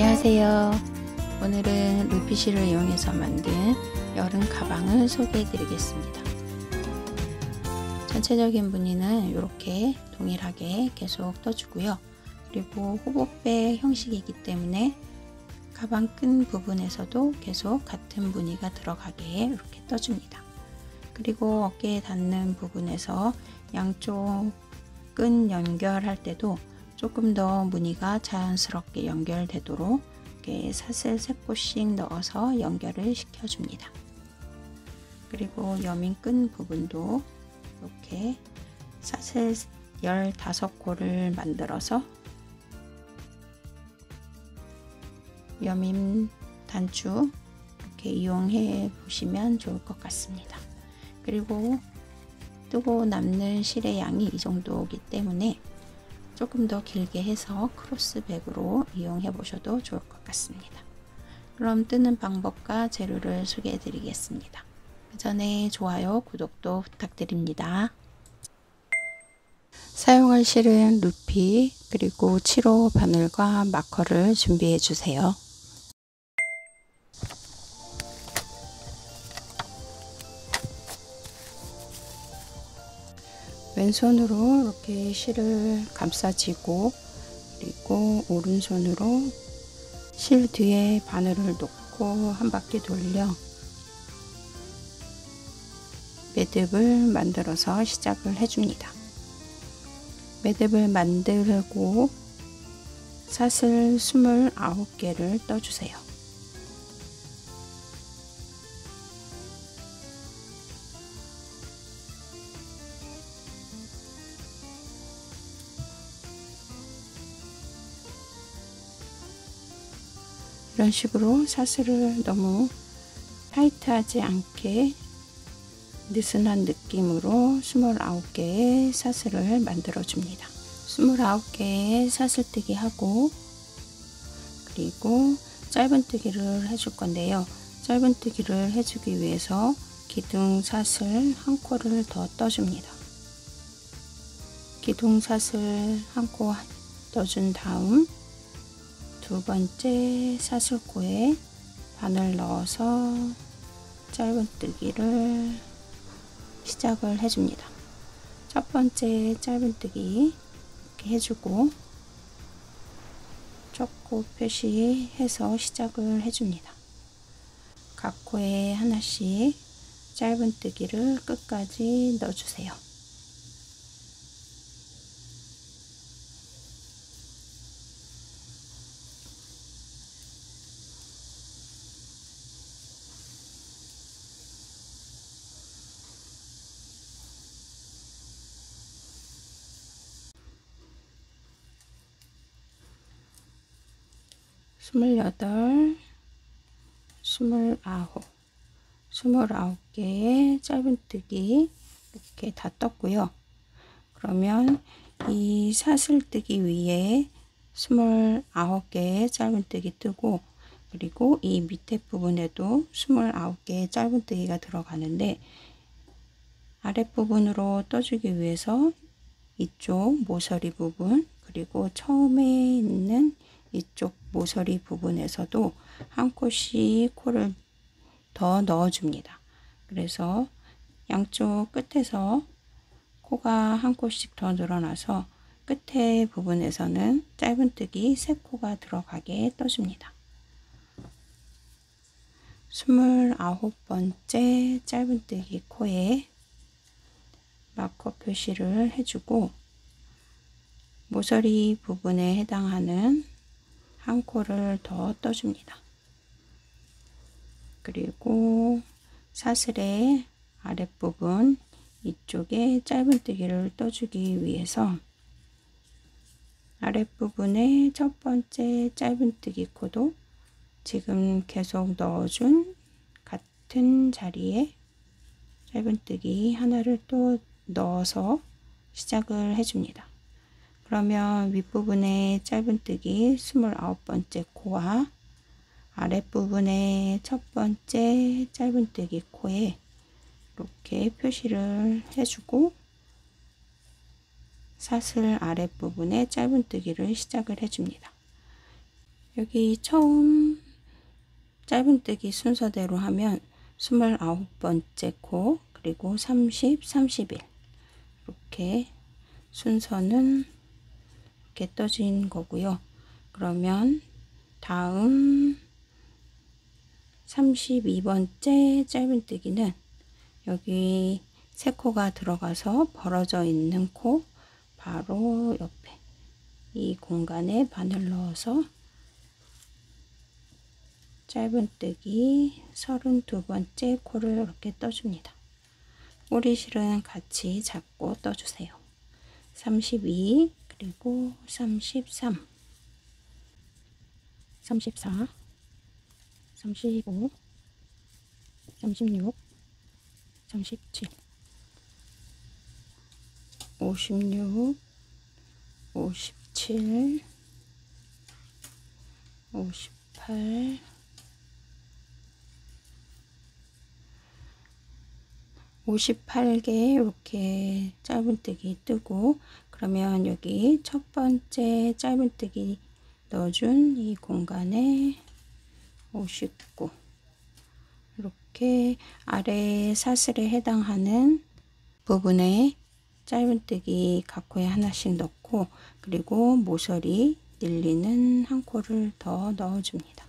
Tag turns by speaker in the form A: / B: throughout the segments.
A: 안녕하세요. 오늘은 루피실을 이용해서 만든 여름 가방을 소개해 드리겠습니다. 전체적인 무늬는 이렇게 동일하게 계속 떠주고요. 그리고 호보백 형식이기 때문에 가방 끈 부분에서도 계속 같은 무늬가 들어가게 이렇게 떠줍니다. 그리고 어깨에 닿는 부분에서 양쪽 끈 연결할 때도 조금 더 무늬가 자연스럽게 연결되도록 이렇게 사슬 3곳씩 넣어서 연결을 시켜줍니다. 그리고 여민 끈 부분도 이렇게 사슬 15코를 만들어서 여민 단추 이렇게 이용해 보시면 좋을 것 같습니다. 그리고 뜨고 남는 실의 양이 이 정도이기 때문에 조금 더 길게 해서 크로스백으로 이용해 보셔도 좋을 것 같습니다. 그럼 뜨는 방법과 재료를 소개해 드리겠습니다. 그 전에 좋아요, 구독도 부탁드립니다. 사용할 실은 루피 그리고 7호 바늘과 마커를 준비해 주세요. 왼손으로 이렇게 실을 감싸지고 그리고 오른손으로 실 뒤에 바늘을 놓고 한 바퀴 돌려 매듭을 만들어서 시작을 해줍니다. 매듭을 만들고 사슬 29개를 떠주세요. 이런 식으로 사슬을 너무 타이트하지 않게 느슨한 느낌으로 29개의 사슬을 만들어 줍니다. 29개의 사슬뜨기 하고 그리고 짧은뜨기를 해줄 건데요. 짧은뜨기를 해주기 위해서 기둥 사슬 한 코를 더 떠줍니다. 기둥 사슬 한 코 떠준 다음 두 번째 사슬코에 바늘 넣어서 짧은뜨기를 시작을 해줍니다. 첫 번째 짧은뜨기 이렇게 해주고 첫 코 표시해서 시작을 해줍니다. 각 코에 하나씩 짧은뜨기를 끝까지 넣어주세요. 스물여덟, 29개의 짧은뜨기 이렇게 다 떴고요. 그러면 이 사슬뜨기 위에 29개의 짧은뜨기 뜨고 그리고 이 밑에 부분에도 29개의 짧은뜨기가 들어가는데 아랫부분으로 떠주기 위해서 이쪽 모서리 부분 그리고 처음에 있는 이쪽 모서리 부분에서도 한 코씩 코를 더 넣어줍니다. 그래서 양쪽 끝에서 코가 한 코씩 더 늘어나서 끝에 부분에서는 짧은뜨기 3코가 들어가게 떠줍니다. 29번째 짧은뜨기 코에 마커 표시를 해주고 모서리 부분에 해당하는 한 코를 더 떠줍니다. 그리고 사슬의 아랫부분 이쪽에 짧은뜨기를 떠주기 위해서 아랫부분에 첫 번째 짧은뜨기 코도 지금 계속 넣어준 같은 자리에 짧은뜨기 하나를 또 넣어서 시작을 해줍니다. 그러면 윗부분에 짧은뜨기 29번째 코와 아랫부분에 첫 번째 짧은뜨기 코에 이렇게 표시를 해주고 사슬 아랫부분에 짧은뜨기를 시작을 해줍니다. 여기 처음 짧은뜨기 순서대로 하면 29번째 코, 그리고 30, 31 이렇게 순서는 이렇게 떠진 거고요. 그러면 다음 32번째 짧은뜨기는 여기 세 코가 들어가서 벌어져 있는 코 바로 옆에 이 공간에 바늘 넣어서 짧은뜨기 32번째 코를 이렇게 떠줍니다. 꼬리실은 같이 잡고 떠주세요. 32 그리고 33 34 35 36 37 56 57 58 58개 이렇게 짧은뜨기 뜨고, 그러면 여기 첫 번째 짧은뜨기 넣어준 이 공간에 59 이렇게 아래 사슬에 해당하는 부분에 짧은뜨기 각 코에 하나씩 넣고, 그리고 모서리 늘리는 한 코를 더 넣어줍니다.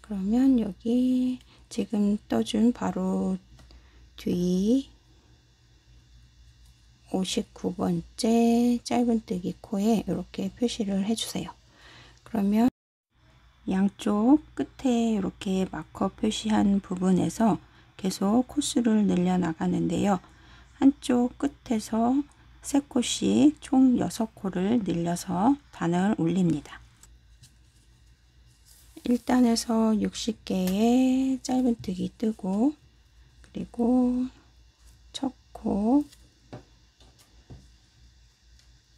A: 그러면 여기 지금 떠준 바로 뒤 59번째 짧은뜨기 코에 이렇게 표시를 해주세요. 그러면 양쪽 끝에 이렇게 마커 표시한 부분에서 계속 코수를 늘려 나가는데요. 한쪽 끝에서 3코씩 총 6코를 늘려서 단을 올립니다. 1단에서 60개의 짧은뜨기 뜨고, 그리고 첫 코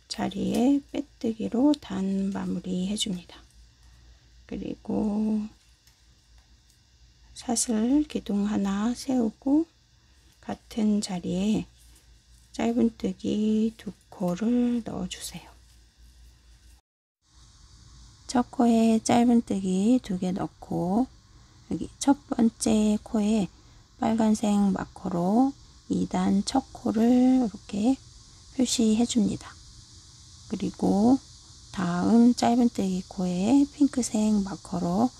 A: 자리에 빼뜨기로 단 마무리 해줍니다. 그리고 사슬 기둥 하나 세우고 같은 자리에 짧은뜨기 2코를 넣어주세요. 첫 코에 짧은뜨기 2개 넣고, 여기 첫 번째 코에 빨간색 마커로 2단 첫 코를 이렇게 표시해 줍니다. 그리고 다음 짧은뜨기 코에 핑크색 마커로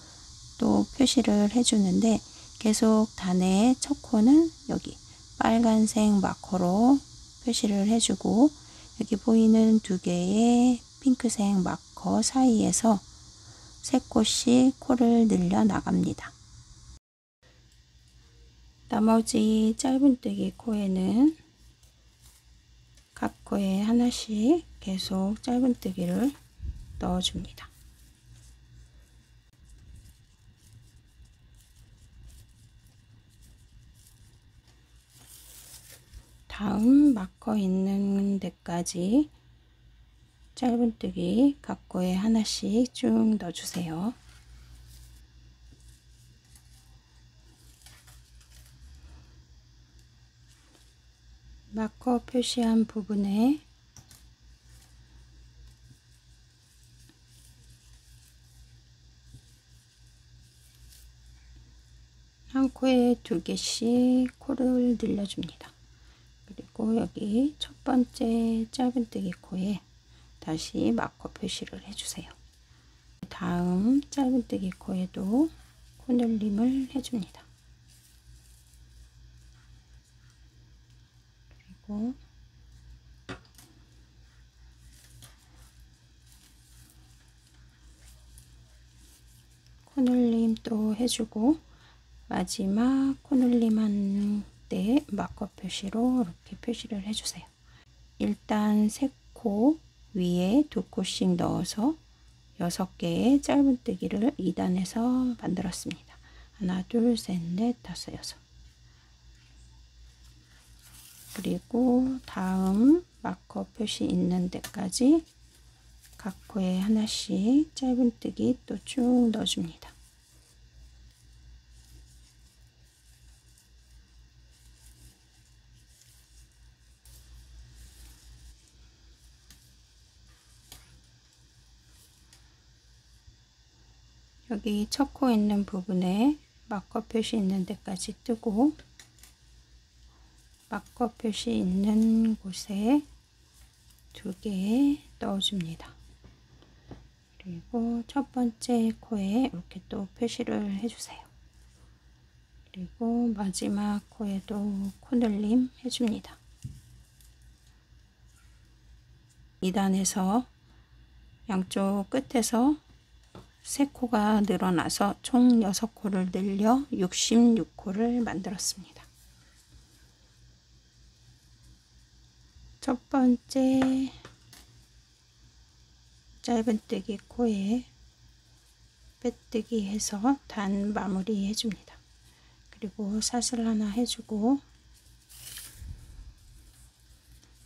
A: 또 표시를 해주는데, 계속 단의 첫 코는 여기 빨간색 마커로 표시를 해주고, 여기 보이는 2개의 핑크색 마커 사이에서 3코씩 코를 늘려 나갑니다. 나머지 짧은뜨기 코에는 각 코에 하나씩 계속 짧은뜨기를 넣어줍니다. 다음 마커 있는 데까지 짧은뜨기 각 코에 하나씩 쭉 넣어주세요. 마커 표시한 부분에 한 코에 2개씩 코를 늘려줍니다. 그리고 여기 첫 번째 짧은뜨기 코에 다시 마커 표시를 해주세요. 다음 짧은뜨기 코에도 코늘림을 해줍니다. 그리고 코늘림 또 해주고, 마지막 코늘림 한 때 마커 표시로 이렇게 표시를 해주세요. 일단 3코 위에 2코씩 넣어서 6개의 짧은뜨기를 2단에서 만들었습니다. 하나, 둘, 셋, 넷, 다섯, 여섯. 그리고 다음 마커 표시 있는 데까지 각 코에 하나씩 짧은뜨기 또 쭉 넣어줍니다. 여기 첫 코 있는 부분에 마커 표시 있는 데까지 뜨고, 마커 표시 있는 곳에 2개 넣어줍니다. 그리고 첫 번째 코에 이렇게 또 표시를 해주세요. 그리고 마지막 코에도 코늘림 해줍니다. 2단에서 양쪽 끝에서 3코가 늘어나서 총 6코를 늘려 66코를 만들었습니다. 첫 번째 짧은뜨기 코에 빼뜨기 해서 단 마무리 해줍니다. 그리고 사슬 하나 해주고,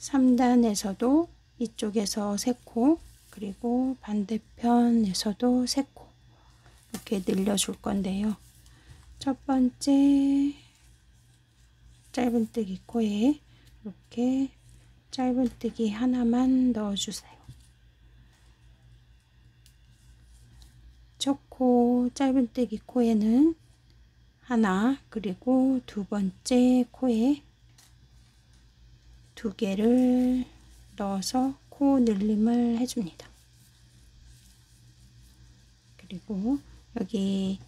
A: 3단에서도 이쪽에서 3코, 그리고 반대편에서도 3코 이렇게 늘려줄 건데요. 첫 번째 짧은뜨기 코에 이렇게 짧은뜨기 하나만 넣어주세요. 첫 코 짧은뜨기 코에는 하나, 그리고 두 번째 코에 2개를 넣어서 코 늘림을 해줍니다. 그리고 여기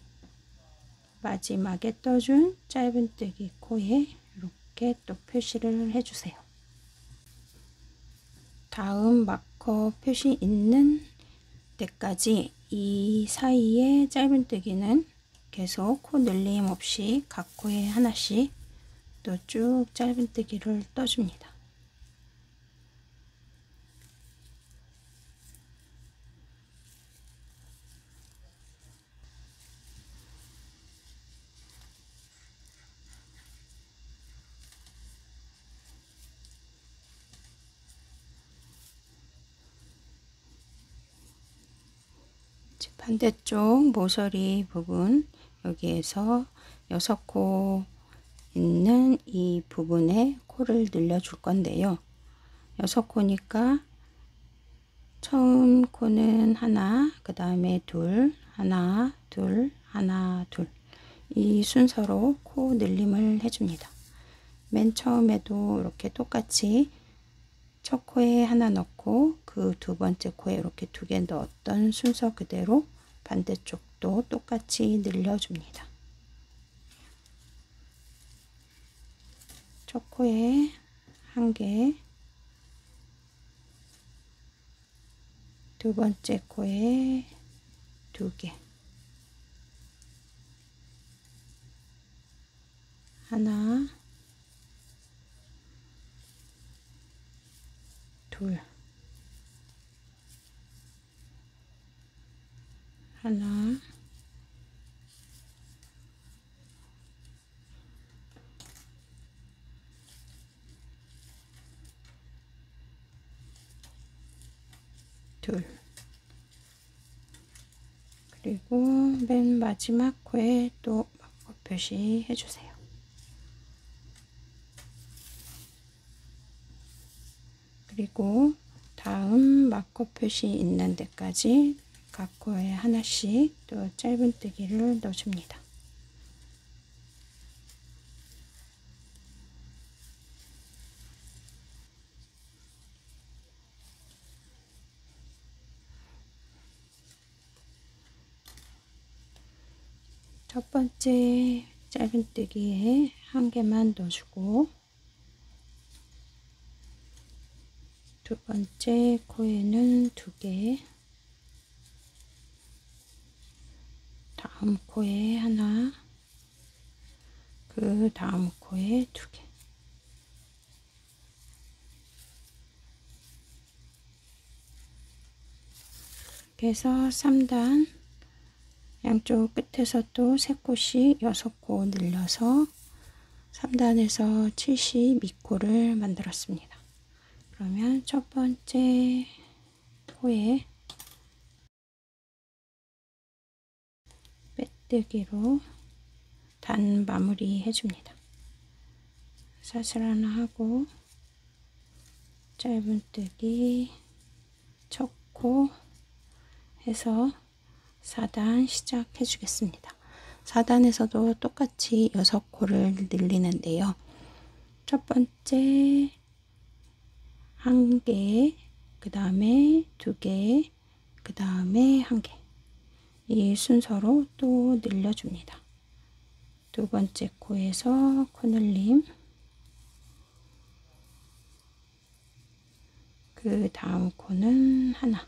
A: 마지막에 떠준 짧은뜨기 코에 이렇게 또 표시를 해주세요. 다음 마커 표시 있는 데까지 이 사이에 짧은뜨기는 계속 코 늘림 없이 각 코에 하나씩 또 쭉 짧은뜨기를 떠줍니다. 반대쪽 모서리 부분, 여기에서 6코 있는 이 부분에 코를 늘려줄 건데요. 6코니까 처음 코는 하나, 그 다음에 둘, 하나, 둘, 하나, 둘, 이 순서로 코 늘림을 해줍니다. 맨 처음에도 이렇게 똑같이 첫 코에 하나 넣고 그 두 번째 코에 이렇게 2개 넣었던 순서 그대로 반대쪽도 똑같이 늘려줍니다. 첫 코에 1개, 두 번째 코에 2개, 하나, 둘, 하나, 둘, 그리고 맨 마지막 코에 또 마커 표시 해주세요. 그리고 다음 마커 표시 있는 데까지 각 코에 하나씩 또 짧은뜨기를 넣어줍니다. 첫 번째 짧은뜨기에 1개만 넣어주고, 두 번째 코에는 2개, 다음 코에 하나, 그 다음 코에 2개, 그래서 3단 양쪽 끝에서 또 3코씩 6코 늘려서 3단에서 72코를 만들었습니다. 그러면 첫 번째 코에 빼뜨기로 단 마무리 해줍니다. 사슬 하나 하고 짧은뜨기 첫 코 해서 4단 시작해 주겠습니다. 4단에서도 똑같이 6코를 늘리는데요. 첫 번째 1개, 그 다음에 2개, 그 다음에 1개. 이 순서로 또 늘려줍니다. 두 번째 코에서 코늘림, 그 다음 코는 하나,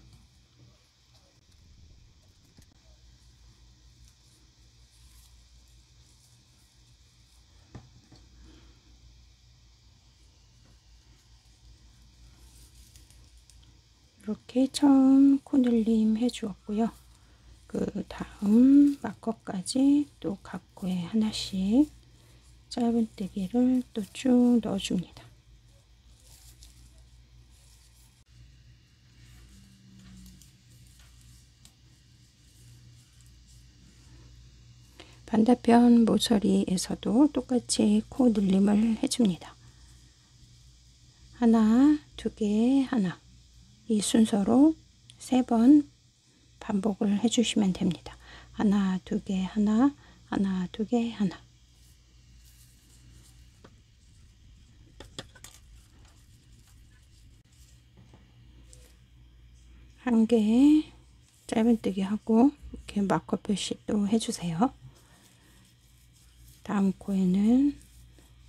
A: 이렇게 처음 코늘림 해주었고요. 그 다음 마커까지 또 각 코에 하나씩 짧은뜨기를 또 쭉 넣어줍니다. 반대편 모서리에서도 똑같이 코 늘림을 해줍니다. 하나, 2개, 하나. 이 순서로 3번 반복을 해주시면 됩니다. 하나, 2개, 하나, 하나, 2개, 하나. 한 개 짧은뜨기 하고 이렇게 마커 표시 또 해주세요. 다음 코에는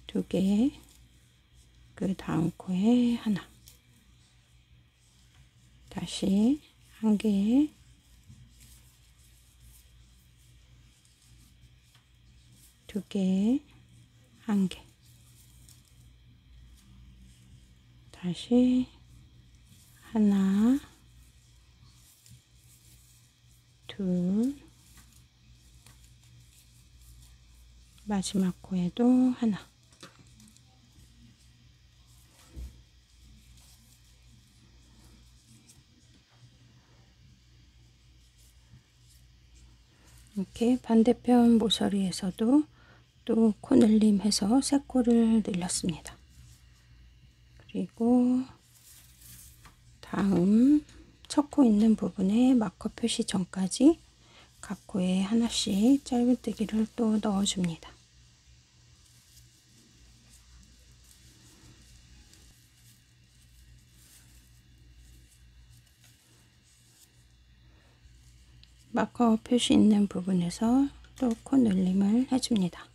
A: 2개, 그 다음 코에 하나, 다시 1개, 2개, 1개, 다시 하나, 둘, 마지막 코에도 하나. 이렇게 반대편 모서리에서도 또 코늘림 해서 3코를 늘렸습니다. 그리고 다음 첫 코 있는 부분에 마커 표시 전까지 각 코에 하나씩 짧은뜨기를 또 넣어줍니다. 마커 표시 있는 부분에서 또 코늘림을 해줍니다.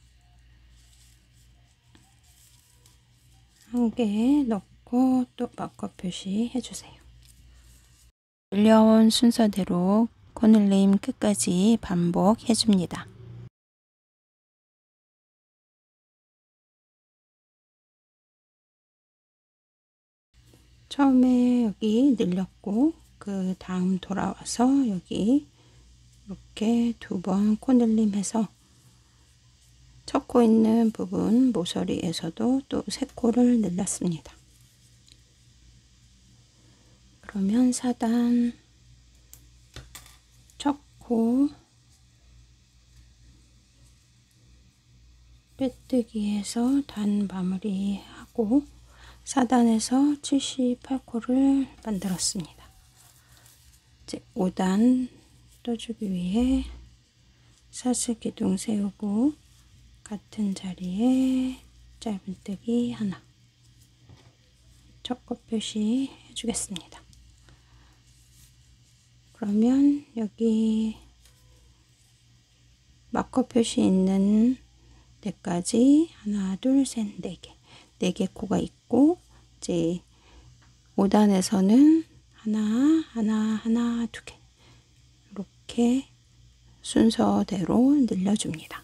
A: 1개 넣고 또 마커 표시 해주세요. 늘려온 순서대로 코늘림 끝까지 반복해줍니다. 처음에 여기 늘렸고 그 다음 돌아와서 여기 이렇게 2번 코늘림 해서 첫 코 있는 부분 모서리에서도 또 3코를 늘렸습니다. 그러면 4단 첫 코 빼뜨기해서 단 마무리하고 4단에서 78코를 만들었습니다. 이제 5단 떠주기 위해 사슬 기둥 세우고 같은 자리에 짧은뜨기 하나, 첫 코 표시 해주겠습니다. 그러면 여기 마커 표시 있는 데까지 하나, 둘, 셋, 4개, 4개 코가 있고 이제 5단에서는 하나, 하나, 하나, 2개 이렇게 순서대로 늘려줍니다.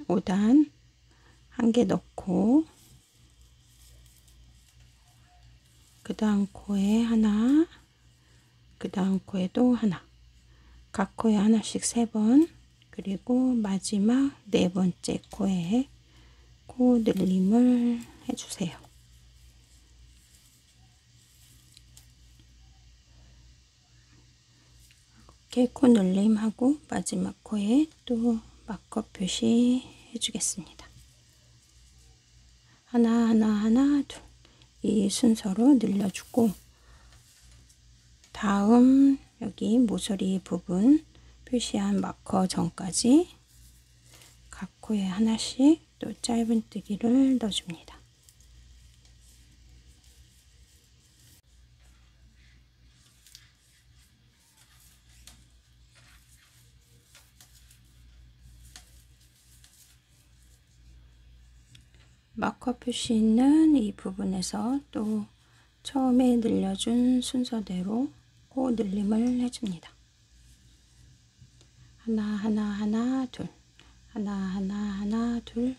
A: 5단 1개 넣고 그 다음 코에 하나, 그 다음 코에도 하나, 각 코에 하나씩 3번, 그리고 마지막 4번째 코에 코 늘림을 해주세요. 이렇게 코 늘림하고 마지막 코에 또 마커 표시 해주겠습니다. 하나, 하나, 하나, 둘. 이 순서로 늘려주고 다음 여기 모서리 부분 표시한 마커 전까지 각 코에 하나씩 또 짧은뜨기를 넣어줍니다. 마커 표시 있는 이 부분에서 또 처음에 늘려준 순서대로 코 늘림을 해줍니다. 하나 하나 하나 둘, 하나 하나 하나 둘,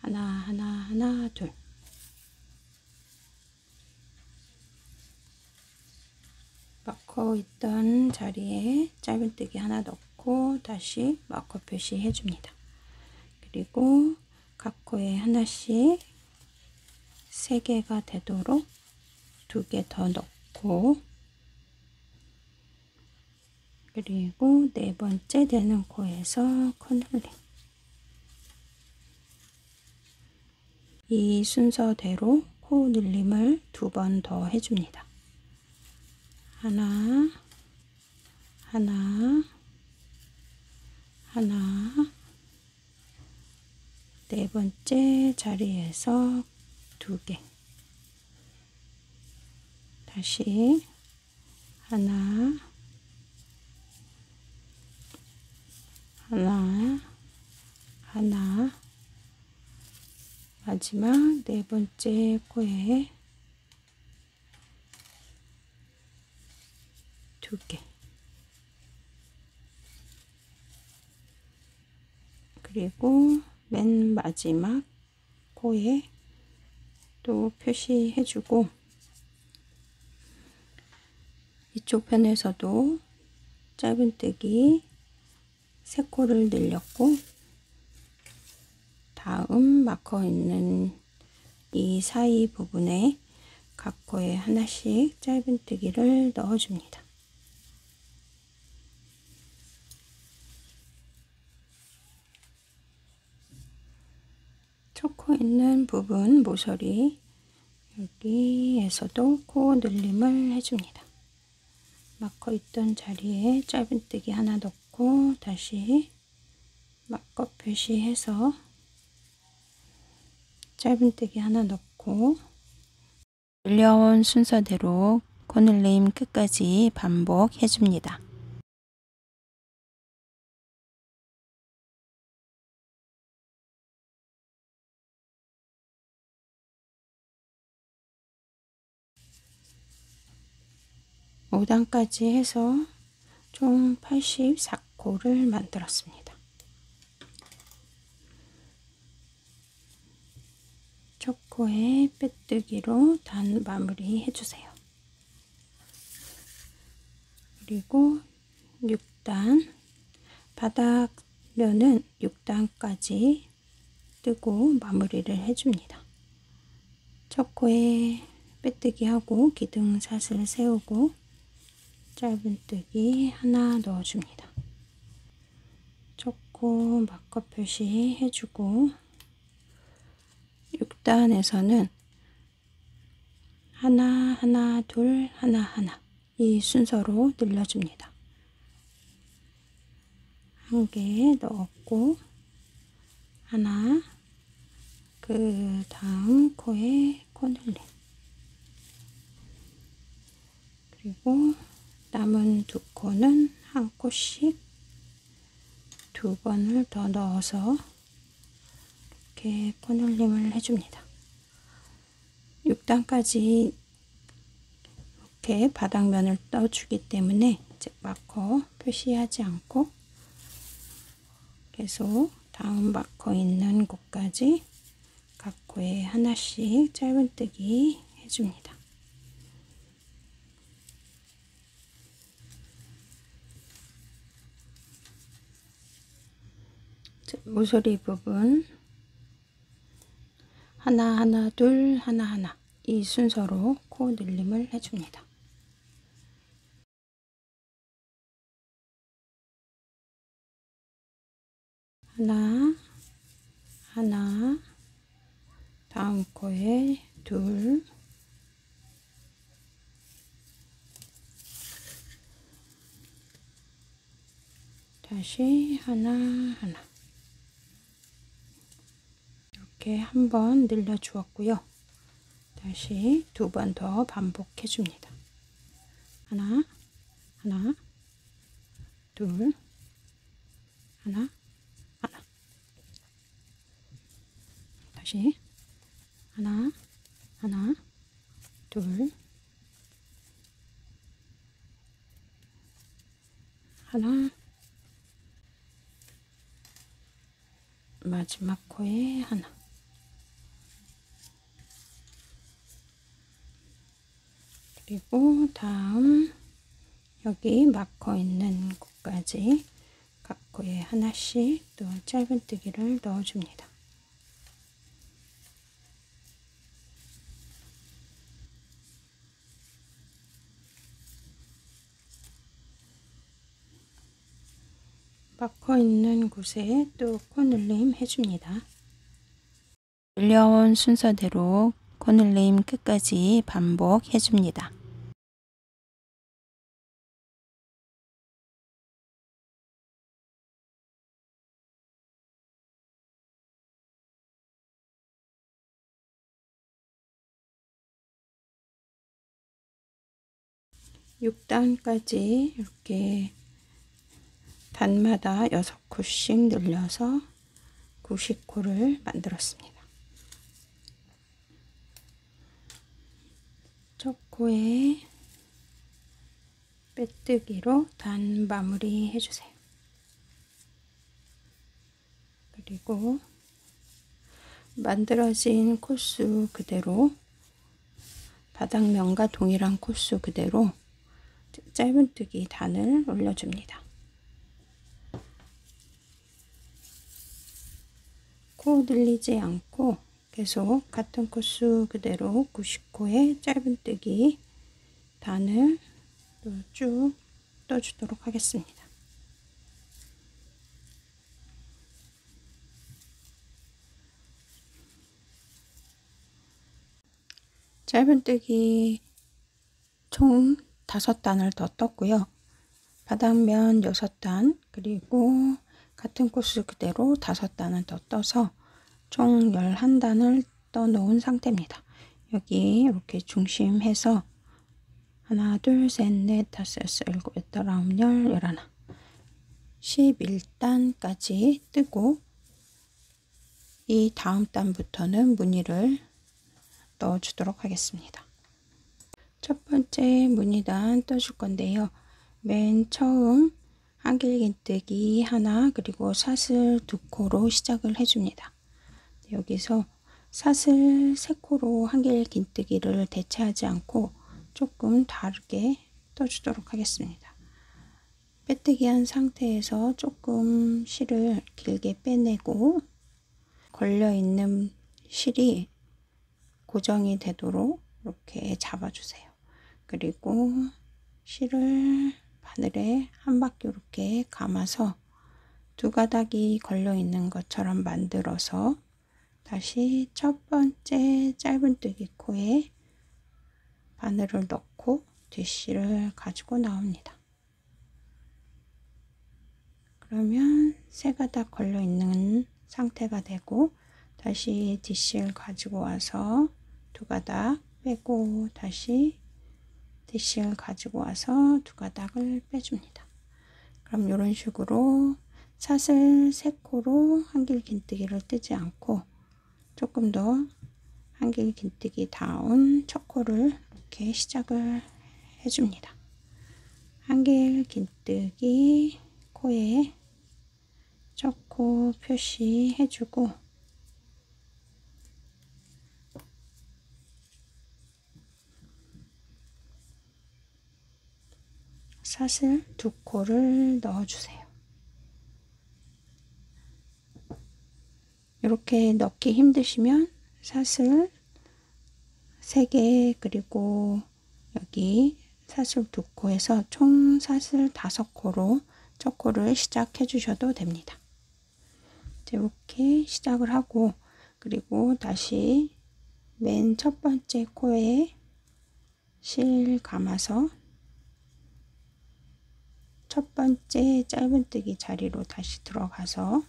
A: 하나 하나 하나 둘. 마커 있던 자리에 짧은뜨기 하나 넣고 다시 마커 표시 해줍니다. 그리고 각 코에 하나씩 3개가 되도록 2개 더 넣고, 그리고 4번째 되는 코에서 코늘림. 이 순서대로 코 늘림을 2번 더 해줍니다. 하나, 하나, 하나, 4번째 자리에서 2개, 다시 하나, 하나, 하나, 마지막 4번째 코에 2개, 그리고 맨 마지막 코에 또 표시해주고, 이쪽 편에서도 짧은뜨기 3코를 늘렸고, 다음 마커 있는 이 사이 부분에 각 코에 하나씩 짧은뜨기를 넣어줍니다. 첫 코 있는 부분 모서리 여기에서도 코 늘림을 해줍니다. 마커 있던 자리에 짧은뜨기 하나 넣고 다시 마커 표시해서 짧은뜨기 하나 넣고, 늘려온 순서대로 코늘림 끝까지 반복해 줍니다. (5단까지) 해서 총 84코를 만들었습니다. 첫 코에 빼뜨기로 단 마무리 해주세요. 그리고 6단, 바닥면은 6단까지 뜨고 마무리를 해줍니다. 첫 코에 빼뜨기 하고 기둥샷을 세우고 짧은뜨기 하나 넣어줍니다. 첫 코 마커 표시 해주고, 6단에서는 하나 하나 둘 하나 하나 이 순서로 늘려줍니다. 1개 넣었고, 하나, 그 다음 코에 코늘림, 그리고 남은 2코는 1코씩 2번을 더 넣어서 이렇게 코늘림을 해줍니다. 6단까지 이렇게 바닥면을 떠주기 때문에 이제 마커 표시하지 않고 계속 다음 마커 있는 곳까지 각 코에 하나씩 짧은뜨기 해줍니다. 모서리 부분 하나 하나 둘 하나 하나 이 순서로 코 늘림을 해줍니다. 하나 하나, 다음 코에 둘, 다시 하나 이렇게 한번 늘려 주었고요. 다시 2번 더 반복해 줍니다. 하나, 둘, 하나, 다시 하나, 둘, 하나, 마지막 코에 하나. 그리고 다음 여기 마커 있는 곳까지 각 코에 하나씩 또 짧은뜨기를 넣어줍니다. 마커 있는 곳에 또 코늘림 해줍니다. 늘려온 순서대로 코늘림 끝까지 반복해줍니다. (6단까지) 이렇게 단마다 6코씩 늘려서 90코를 만들었습니다. 첫 코에 빼뜨기로 단 마무리 해주세요. 그리고 만들어진 코스 그대로 바닥면과 동일한 코스 그대로 짧은뜨기 단을 올려줍니다. 코 늘리지 않고 계속 같은 코스 그대로 90코에 짧은뜨기 단을 또 쭉 떠주도록 하겠습니다. 짧은뜨기 총 5단을 더 떴고요. 바닥면 6단 그리고 같은 코스 그대로 5단을 더 떠서 총 11단을 떠 놓은 상태입니다. 여기 이렇게 중심해서 하나, 둘, 셋, 넷, 다섯, 여섯, 일곱, 여덟, 아홉, 열, 열하나 11단까지 뜨고 이 다음 단부터는 무늬를 넣어주도록 하겠습니다. 첫 번째 무늬단 떠줄 건데요. 맨 처음 한길긴뜨기 하나 그리고 사슬 2코로 시작을 해줍니다. 여기서 사슬 3코로 한길긴뜨기를 대체하지 않고 조금 다르게 떠주도록 하겠습니다. 빼뜨기 한 상태에서 조금 실을 길게 빼내고 걸려있는 실이 고정이 되도록 이렇게 잡아주세요. 그리고 실을 바늘에 한 바퀴 이렇게 감아서 2가닥이 걸려 있는 것처럼 만들어서 다시 첫 번째 짧은뜨기 코에 바늘을 넣고 뒷실을 가지고 나옵니다. 그러면 3가닥 걸려 있는 상태가 되고 다시 뒷실 가지고 와서 2가닥 빼고 다시 뒷실 가지고 와서 2가닥을 빼줍니다. 그럼 이런 식으로 사슬 3코로 한길긴뜨기를 뜨지 않고 조금 더 한길긴뜨기 다운 첫 코를 이렇게 시작을 해줍니다. 한길긴뜨기 코에 첫 코 표시해주고 사슬 2코를 넣어주세요. 이렇게 넣기 힘드시면 사슬 3개 그리고 여기 사슬 2코에서 총 사슬 5코로 첫 코를 시작해 주셔도 됩니다. 이렇게 시작을 하고 그리고 다시 맨 첫 번째 코에 실 감아서 첫 번째 짧은뜨기 자리로 다시 들어가서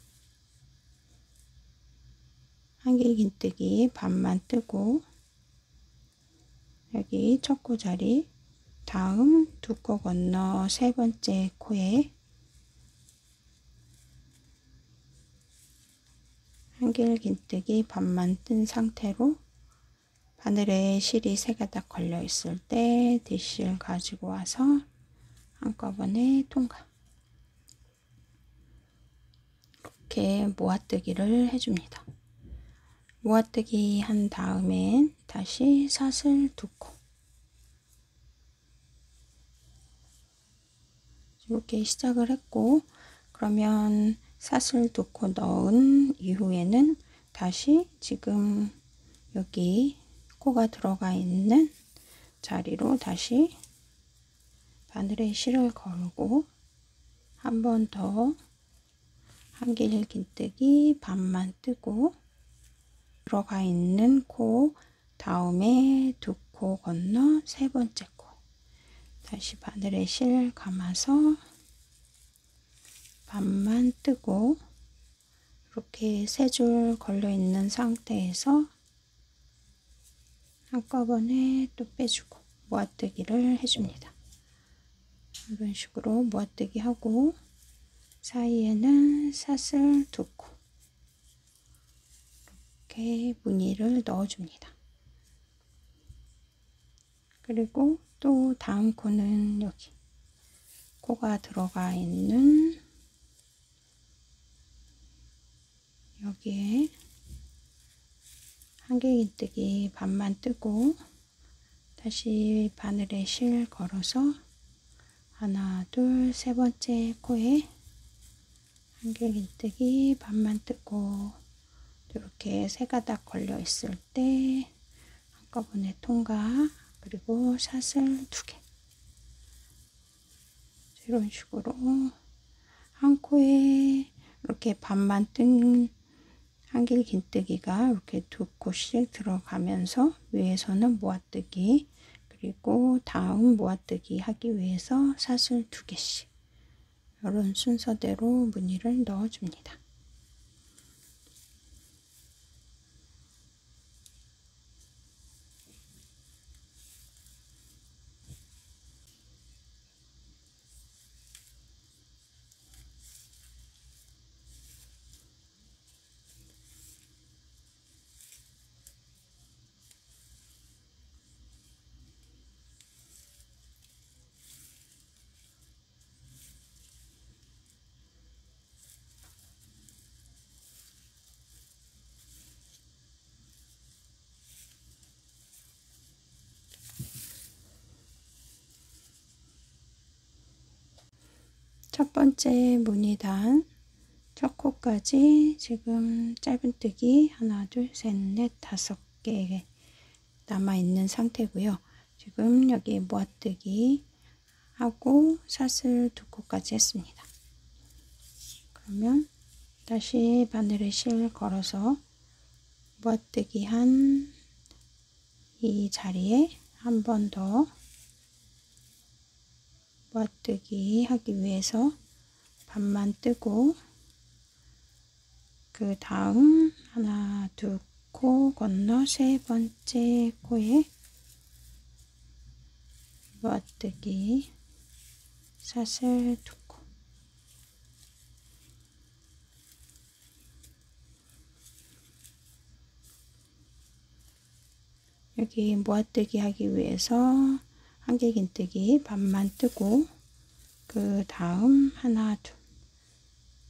A: 한길긴뜨기 반만 뜨고 여기 첫 코 자리 다음 두 코 건너 세 번째 코에 한길긴뜨기 반만 뜬 상태로 바늘에 실이 세 가닥 걸려 있을 때 뒷실 가지고 와서 한꺼번에 통과. 이렇게 모아뜨기를 해줍니다. 모아뜨기 한 다음엔 다시 사슬 2코 이렇게 시작을 했고, 그러면 사슬 2코 넣은 이후에는 다시 지금 여기 코가 들어가 있는 자리로 다시 바늘에 실을 걸고 한 번 더 한길긴뜨기 반만 뜨고 들어가 있는 코 다음에 두 코 건너 세 번째 코 다시 바늘에 실 감아서 반만 뜨고 이렇게 세 줄 걸려 있는 상태에서 한꺼번에 또 빼주고 모아뜨기를 해줍니다. 이런 식으로 모아뜨기 하고 사이에는 사슬 2코 이렇게 무늬를 넣어줍니다. 그리고 또 다음 코는 여기 코가 들어가 있는 여기에 한길긴뜨기 반만 뜨고 다시 바늘에 실 걸어서 하나 둘 세 번째 코에 한길긴뜨기 반만 뜨고 이렇게 세 가닥 걸려 있을 때 한꺼번에 통과. 그리고 사슬 2개 이런 식으로 한 코에 이렇게 반만 뜬 한길긴뜨기가 이렇게 2코씩 들어가면서 위에서는 모아뜨기, 그리고 다음 모아뜨기 하기 위해서 사슬 2개씩 이런 순서대로 무늬를 넣어줍니다. 첫 번째 무늬단 첫 코까지 지금 짧은뜨기 하나 둘 셋 넷 5개 남아있는 상태고요. 지금 여기 모아뜨기 하고 사슬 2코까지 했습니다. 그러면 다시 바늘에 실 걸어서 모아뜨기 한 이 자리에 한 번 더 모아뜨기 하기 위해서 반만 뜨고 그 다음 하나 두 코 건너 세 번째 코에 모아뜨기 사슬 2코 여기 모아뜨기 하기 위해서 한길긴뜨기 반만 뜨고 그 다음 하나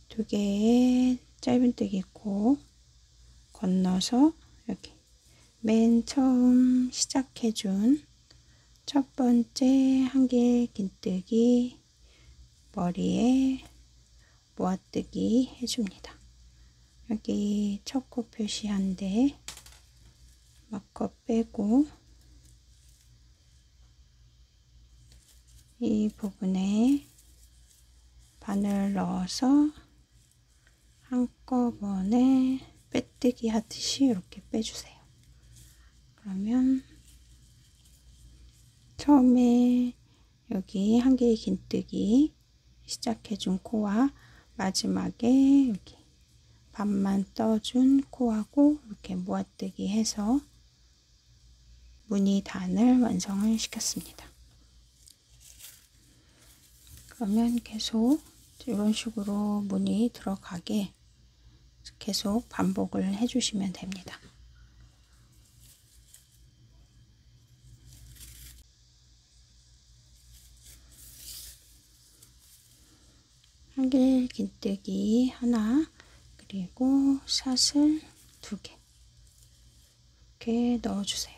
A: 두 개의 짧은뜨기 코 건너서 여기 맨 처음 시작해준 첫 번째 한길긴뜨기 머리에 모아뜨기 해줍니다. 여기 첫 코 표시한데 마커 빼고 이 부분에 바늘 넣어서 한꺼번에 빼뜨기 하듯이 이렇게 빼주세요. 그러면 처음에 여기 한길긴뜨기 시작해준 코와 마지막에 이렇게 반만 떠준 코하고 이렇게 모아뜨기 해서 무늬 단을 완성을 시켰습니다. 그러면 계속 이런 식으로 무늬 들어가게 계속 반복을 해주시면 됩니다. 한길 긴뜨기 하나, 그리고 사슬 2개 이렇게 넣어주세요.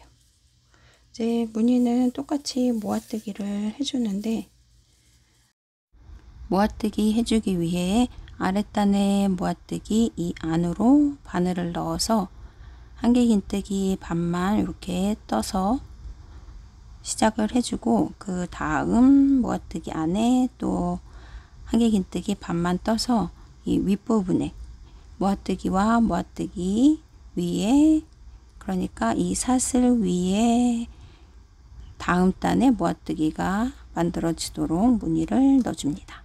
A: 이제 무늬는 똑같이 모아뜨기를 해주는데, 모아뜨기 해주기 위해 아랫단에 모아뜨기 이 안으로 바늘을 넣어서 한길 긴뜨기 반만 이렇게 떠서 시작을 해주고, 그 다음 모아뜨기 안에 또 한길 긴뜨기 반만 떠서 이 윗부분에 모아뜨기와 모아뜨기 위에, 그러니까 이 사슬 위에 다음 단에 모아뜨기가 만들어지도록 무늬를 넣어줍니다.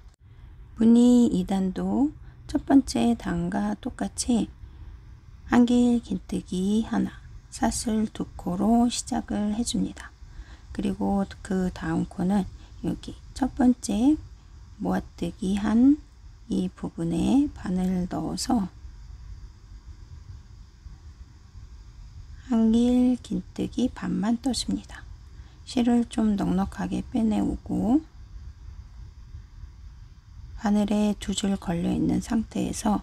A: 무늬 2단도 첫 번째 단과 똑같이 한길 긴뜨기 하나, 사슬 2코로 시작을 해줍니다. 그리고 그 다음 코는 여기 첫 번째 모아뜨기 한 이 부분에 바늘을 넣어서 한길 긴뜨기 반만 떠줍니다. 실을 좀 넉넉하게 빼내오고, 바늘에 2줄 걸려 있는 상태에서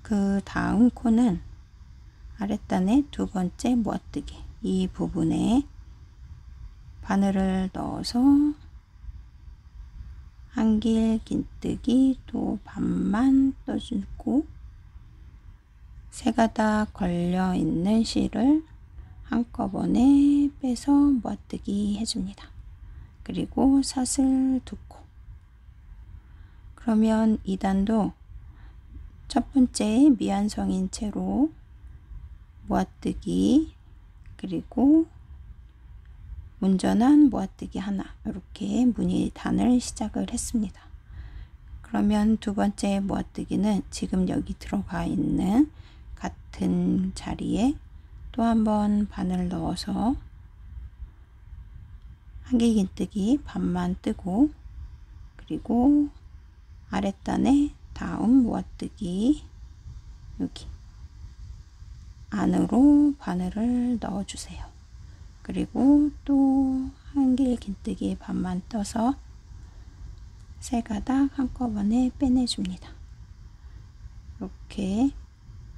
A: 그 다음 코는 아랫단에 두 번째 모아뜨기 이 부분에 바늘을 넣어서 한길 긴뜨기 또 반만 떠주고, 세 가닥 걸려 있는 실을 한꺼번에 빼서 모아뜨기 해줍니다. 그리고 사슬 2코. 그러면 2단도 첫 번째 미완성인 채로 모아뜨기, 그리고 운전한 모아뜨기 하나, 이렇게 무늬 단을 시작을 했습니다. 그러면 두 번째 모아뜨기는 지금 여기 들어가 있는 같은 자리에 또 한번 바늘 넣어서 한길 긴뜨기 반만 뜨고, 그리고 아랫단에 다음 모아뜨기 여기 안으로 바늘을 넣어주세요. 그리고 또 한길 긴뜨기 반만 떠서 세 가닥 한꺼번에 빼내줍니다. 이렇게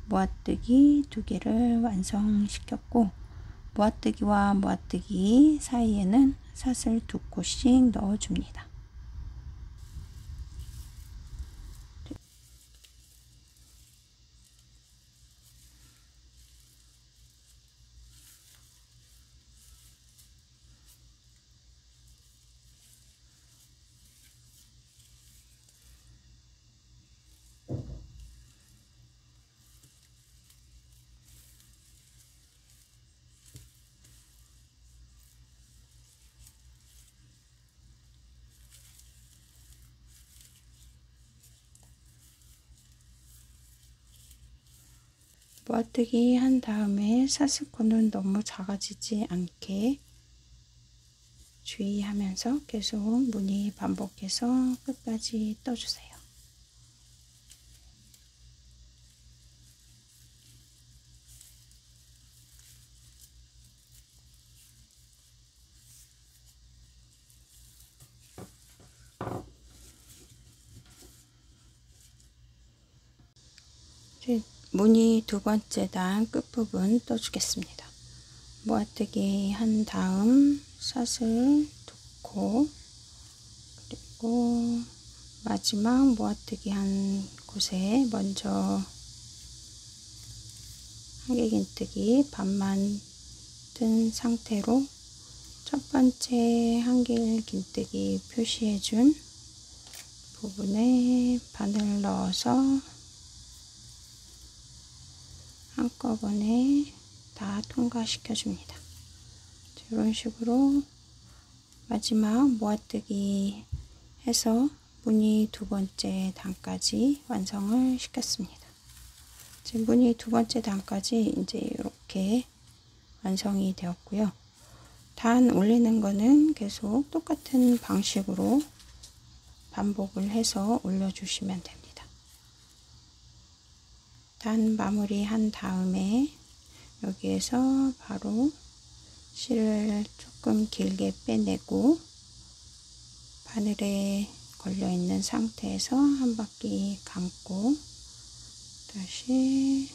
A: 모아뜨기 2개를 완성시켰고, 모아뜨기와 모아뜨기 사이에는 사슬 2코씩 넣어줍니다. 모아뜨기 한 다음에 사슬코는 너무 작아지지 않게 주의하면서 계속 무늬 반복해서 끝까지 떠주세요. 무늬 두 번째 단 끝부분 떠주겠습니다. 모아뜨기 한 다음 사슬 2코, 그리고 마지막 모아뜨기 한 곳에 먼저 한길 긴뜨기 반만 뜬 상태로 첫 번째 한길 긴뜨기 표시해준 부분에 바늘 넣어서 한꺼번에 다 통과시켜 줍니다. 이런 식으로 마지막 모아뜨기 해서 무늬 두 번째 단까지 완성을 시켰습니다. 지금 무늬 두 번째 단까지 이제 이렇게 완성이 되었고요. 단 올리는 거는 계속 똑같은 방식으로 반복을 해서 올려주시면 됩니다. 단 마무리 한 다음에 여기에서 바로 실을 조금 길게 빼내고 바늘에 걸려 있는 상태에서 한 바퀴 감고 다시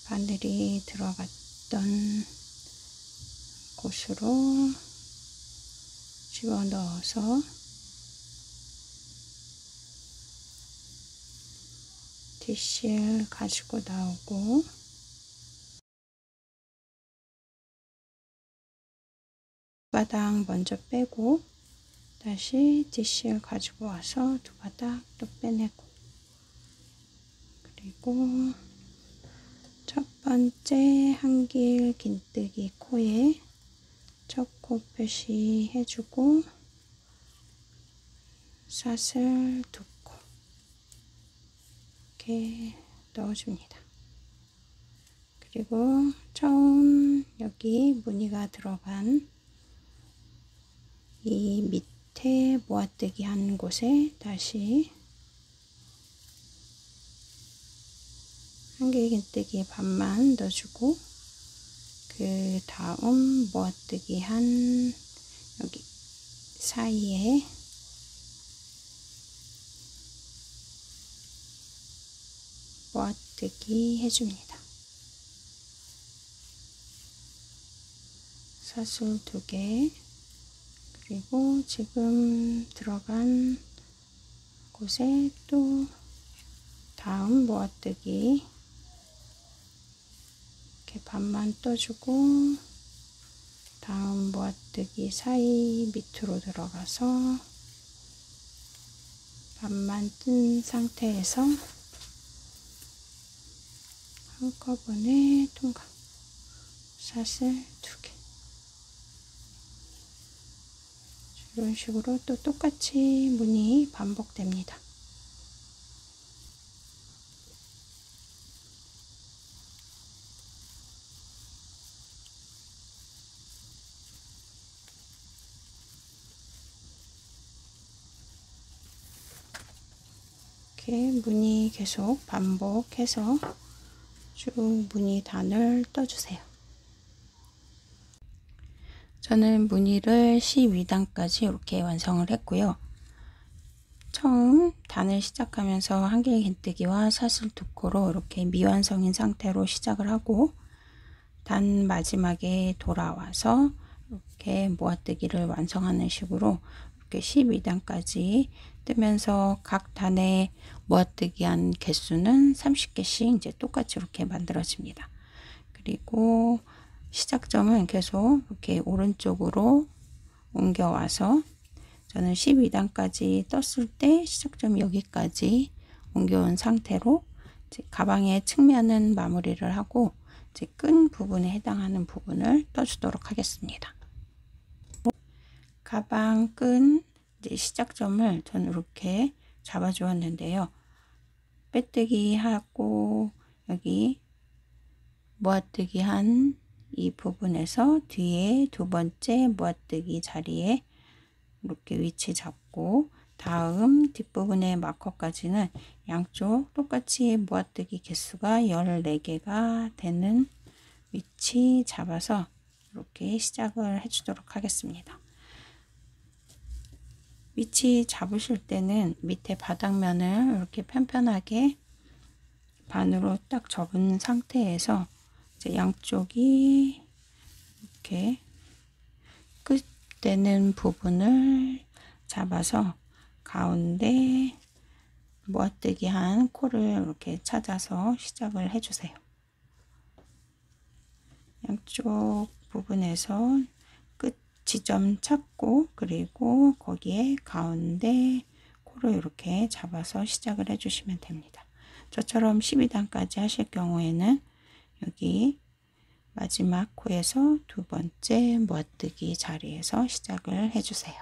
A: 바늘이 들어갔던 곳으로 집어넣어서 뒷실 가지고 나오고 바닥 먼저 빼고 다시 뒷실 가지고 와서 두 바닥 또 빼내고 그리고 첫 번째 한길 긴뜨기 코에 첫 코 표시해주고 사슬 두 코 이렇게 넣어줍니다. 그리고 처음 여기 무늬가 들어간 이 밑에 모아뜨기 한 곳에 다시 한길 긴뜨기 반만 넣어주고 그 다음 모아뜨기 한 여기 사이에 모아뜨기 해줍니다. 사슬 2개 그리고 지금 들어간 곳에 또 다음 모아뜨기 이렇게 반만 떠주고 다음 모아뜨기 사이 밑으로 들어가서 반만 뜬 상태에서 한꺼번에 통과 사슬 2개 이런 식으로 또 똑같이 무늬 반복됩니다. 이렇게 무늬 계속 반복해서 쭉 무늬 단을 떠주세요. 저는 무늬를 12단까지 이렇게 완성을 했고요. 처음 단을 시작하면서 한길 긴뜨기와 사슬 2코로 이렇게 미완성인 상태로 시작을 하고 단 마지막에 돌아와서 이렇게 모아뜨기를 완성하는 식으로 이렇게 12단까지 뜨면서 각 단에 모아뜨기 한 개수는 30개씩 이제 똑같이 이렇게 만들어집니다. 그리고 시작점은 계속 이렇게 오른쪽으로 옮겨와서 저는 12단까지 떴을 때 시작점 여기까지 옮겨온 상태로 이제 가방의 측면은 마무리를 하고 이제 끈 부분에 해당하는 부분을 떠주도록 하겠습니다. 가방 끈 이제 시작점을 저는 이렇게 잡아 주었는데요. 빼뜨기 하고 여기 모아뜨기 한 이 부분에서 뒤에 두 번째 모아뜨기 자리에 이렇게 위치 잡고 다음 뒷부분의 마커까지는 양쪽 똑같이 모아뜨기 개수가 14개가 되는 위치 잡아서 이렇게 시작을 해 주도록 하겠습니다. 위치 잡으실 때는 밑에 바닥면을 이렇게 편편하게 반으로 딱 접은 상태에서 이제 양쪽이 이렇게 끝 되는 부분을 잡아서 가운데 모아뜨기 한 코를 이렇게 찾아서 시작을 해주세요. 양쪽 부분에서 끝 지점 찾고 그리고 거기에 가운데 코를 이렇게 잡아서 시작을 해주시면 됩니다. 저처럼 12단까지 하실 경우에는 여기 마지막 코에서 두 번째 모아뜨기 자리에서 시작을 해주세요.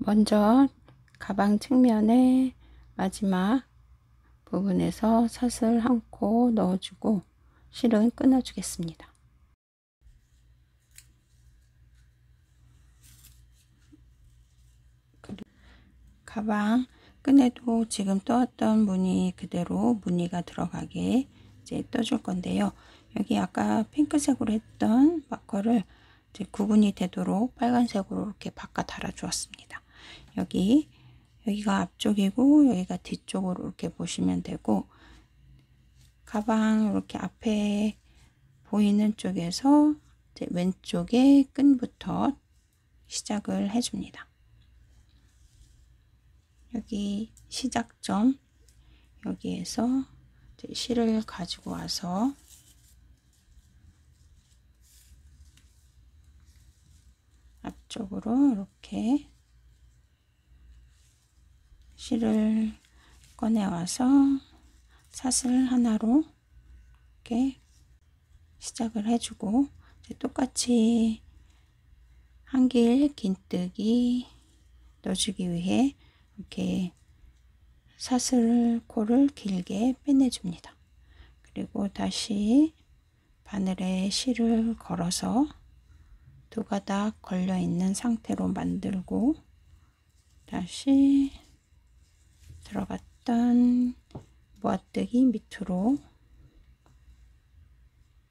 A: 먼저 가방 측면에 마지막 부분에서 사슬 한 코 넣어주고 실은 끊어주겠습니다. 가방 끈에도 지금 떠왔던 무늬 그대로 무늬가 들어가게 이제 떠줄 건데요. 여기 아까 핑크색으로 했던 마커를 이제 구분이 되도록 빨간색으로 이렇게 바꿔 달아 주었습니다. 여기가 앞쪽이고 여기가 뒤쪽으로 이렇게 보시면 되고, 가방 이렇게 앞에 보이는 쪽에서 이제 왼쪽에 끈부터 시작을 해줍니다. 여기 시작점 여기에서 이제 실을 가지고 와서 앞쪽으로 이렇게 실을 꺼내 와서 사슬 하나로 이렇게 시작을 해주고, 이제 똑같이 한길 긴뜨기 넣어주기 위해 이렇게 사슬 코를 길게 빼내줍니다. 그리고 다시 바늘에 실을 걸어서 두 가닥 걸려 있는 상태로 만들고, 다시 들어갔던 모아뜨기 밑으로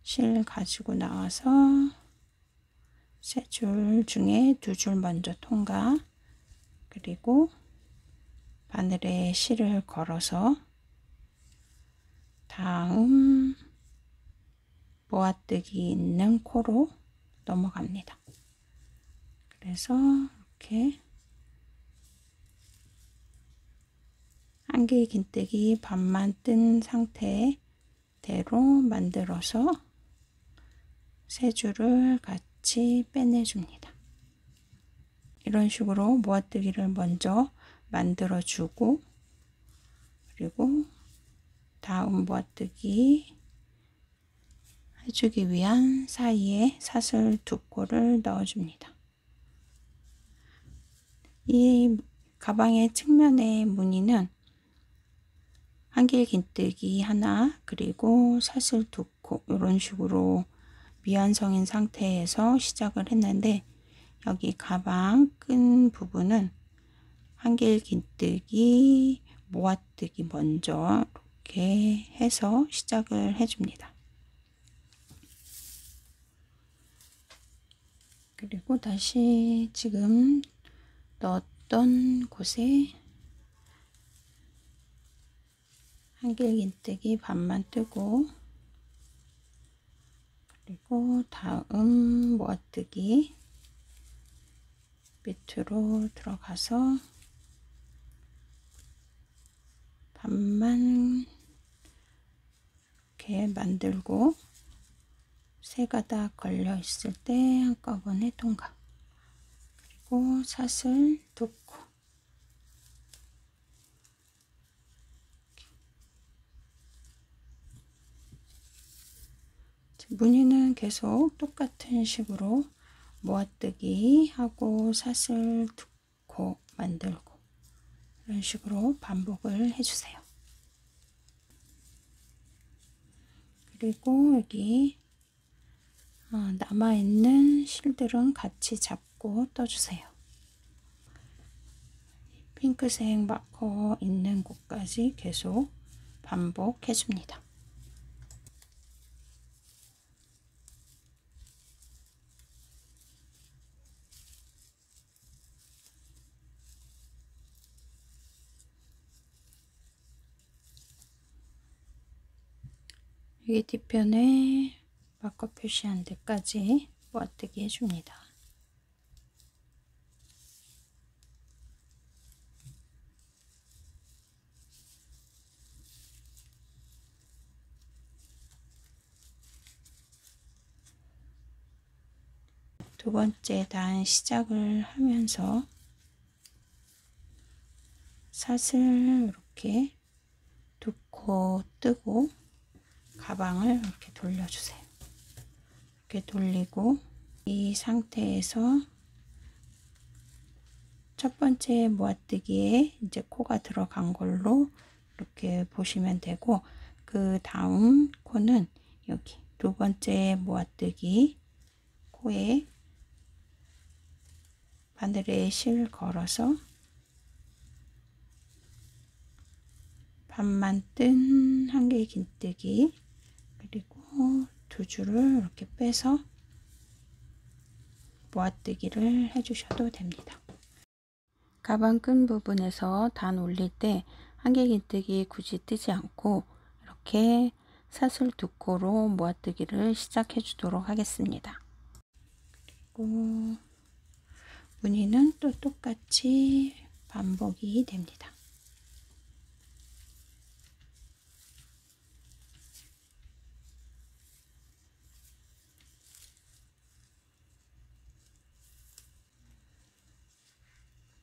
A: 실 가지고 나와서 세 줄 중에 두 줄 먼저 통과, 그리고 바늘에 실을 걸어서 다음 모아뜨기 있는 코로 넘어갑니다. 그래서 이렇게 한길 긴뜨기 반만 뜬 상태대로 만들어서 세 줄을 같이 빼내줍니다. 이런 식으로 모아뜨기를 먼저 만들어 주고, 그리고 다음 모아뜨기 해주기 위한 사이에 사슬 두 코를 넣어 줍니다. 이 가방의 측면의 무늬는 한길 긴뜨기 하나, 그리고 사슬 두 코, 이런 식으로 미완성인 상태에서 시작을 했는데, 여기 가방 끈 부분은 한길 긴뜨기, 모아뜨기 먼저 이렇게 해서 시작을 해줍니다. 그리고 다시 지금 넣었던 곳에 한길 긴뜨기 반만 뜨고, 그리고 다음 모아뜨기 밑으로 들어가서 반만 이렇게 만들고, 세 가닥 걸려 있을 때 한꺼번에 통과, 그리고 사슬 두 코, 무늬는 계속 똑같은 식으로 모아뜨기 하고 사슬 두 코 만들고, 이런 식으로 반복을 해주세요. 그리고 여기 남아있는 실들은 같이 잡고 떠주세요. 핑크색 마커 있는 곳까지 계속 반복해 줍니다. 여기 뒤편에 마커 표시한 데까지 모아뜨기 해줍니다. 두 번째 단 시작을 하면서 사슬 이렇게 두 코 뜨고 가방을 이렇게 돌려주세요. 이렇게 돌리고, 이 상태에서 첫 번째 모아뜨기에 이제 코가 들어간 걸로 이렇게 보시면 되고, 그 다음 코는 여기 두 번째 모아뜨기 코에 바늘에 실 걸어서 반만 뜬 한 개의 긴뜨기, 그리고 두 줄을 이렇게 빼서 모아뜨기를 해주셔도 됩니다. 가방 끈 부분에서 단 올릴 때 한 개 긴뜨기 굳이 뜨지 않고 이렇게 사슬 두 코로 모아뜨기를 시작해 주도록 하겠습니다. 그리고 무늬는 또 똑같이 반복이 됩니다.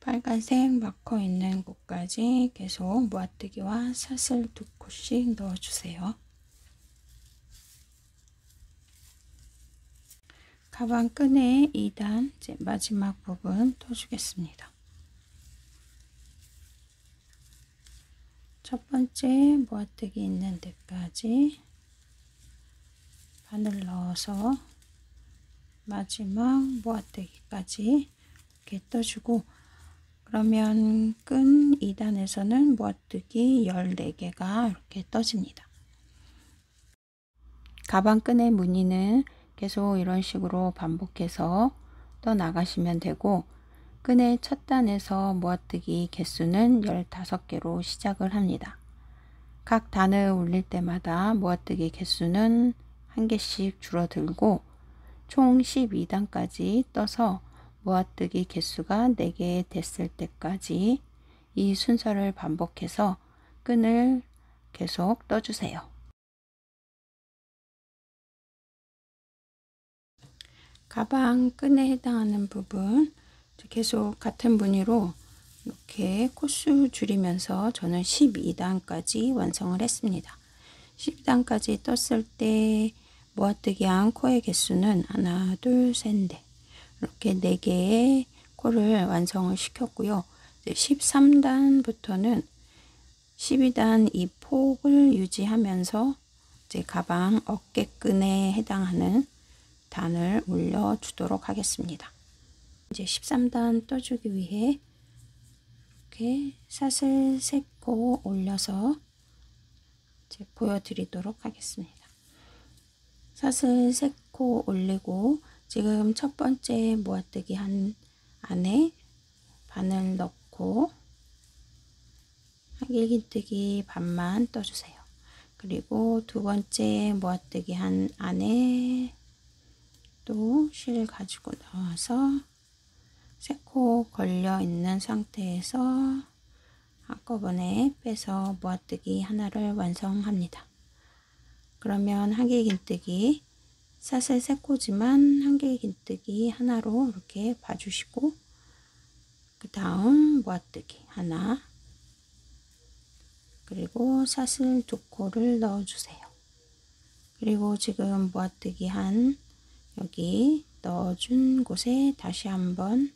A: 빨간색 마커 있는 곳까지 계속 모아뜨기와 사슬 두 코씩 넣어주세요. 가방 끈의 2단 이제 마지막 부분 떠주겠습니다. 첫 번째 모아뜨기 있는 데까지 바늘 넣어서 마지막 모아뜨기까지 이렇게 떠주고, 그러면 끈 2단에서는 모아뜨기 14개가 이렇게 떠집니다. 가방 끈의 무늬는 계속 이런 식으로 반복해서 떠 나가시면 되고, 끈의 첫 단에서 모아뜨기 개수는 15개로 시작을 합니다. 각 단을 올릴 때마다 모아뜨기 개수는 한 개씩 줄어들고 총 12단까지 떠서 모아뜨기 개수가 4개 됐을 때까지 이 순서를 반복해서 끈을 계속 떠주세요. 가방 끈에 해당하는 부분 계속 같은 무늬로 이렇게 코수 줄이면서 저는 12단까지 완성을 했습니다. 12단까지 떴을 때 모아뜨기 한 코의 개수는 하나, 둘, 셋, 넷, 이렇게 4개의 코를 완성을 시켰고요. 13단부터는 12단 이 폭을 유지하면서 이제 가방 어깨끈에 해당하는 단을 올려 주도록 하겠습니다. 이제 13단 떠주기 위해 이렇게 사슬 3코 올려서 이제 보여드리도록 하겠습니다. 사슬 3코 올리고 지금 첫 번째 모아뜨기 한 안에 바늘 넣고 한길 긴뜨기 반만 떠주세요. 그리고 두 번째 모아뜨기 한 안에 또 실 가지고 넣어서 3코 걸려 있는 상태에서 한꺼번에 빼서 모아뜨기 하나를 완성합니다. 그러면 한길 긴뜨기 사슬 3코지만 한길 긴뜨기 하나로 이렇게 봐주시고, 그 다음 모아뜨기 하나, 그리고 사슬 2코를 넣어주세요. 그리고 지금 모아뜨기 한 여기 넣어준 곳에 다시 한번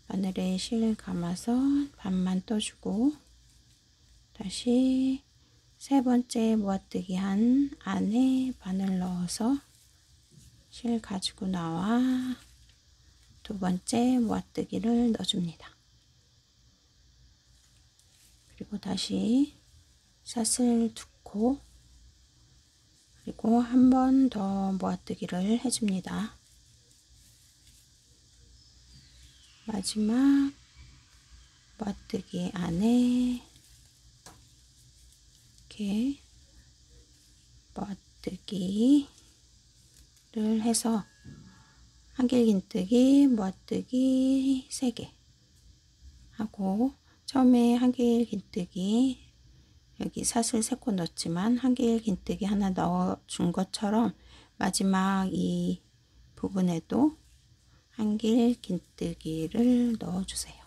A: 바늘에 실 감아서 반만 떠주고, 다시 세 번째 모아뜨기 한 안에 바늘 넣어서 실 가지고 나와 두 번째 모아뜨기를 넣어줍니다. 그리고 다시 사슬 2코, 그리고 한 번 더 모아뜨기를 해줍니다. 마지막 모아뜨기 안에 이렇게 모아뜨기를 해서 한길 긴뜨기 모아뜨기 3개 하고, 처음에 한길 긴뜨기 여기 사슬 3코 넣었지만 한길 긴뜨기 하나 넣어준 것처럼 마지막 이 부분에도 한길 긴뜨기를 넣어주세요.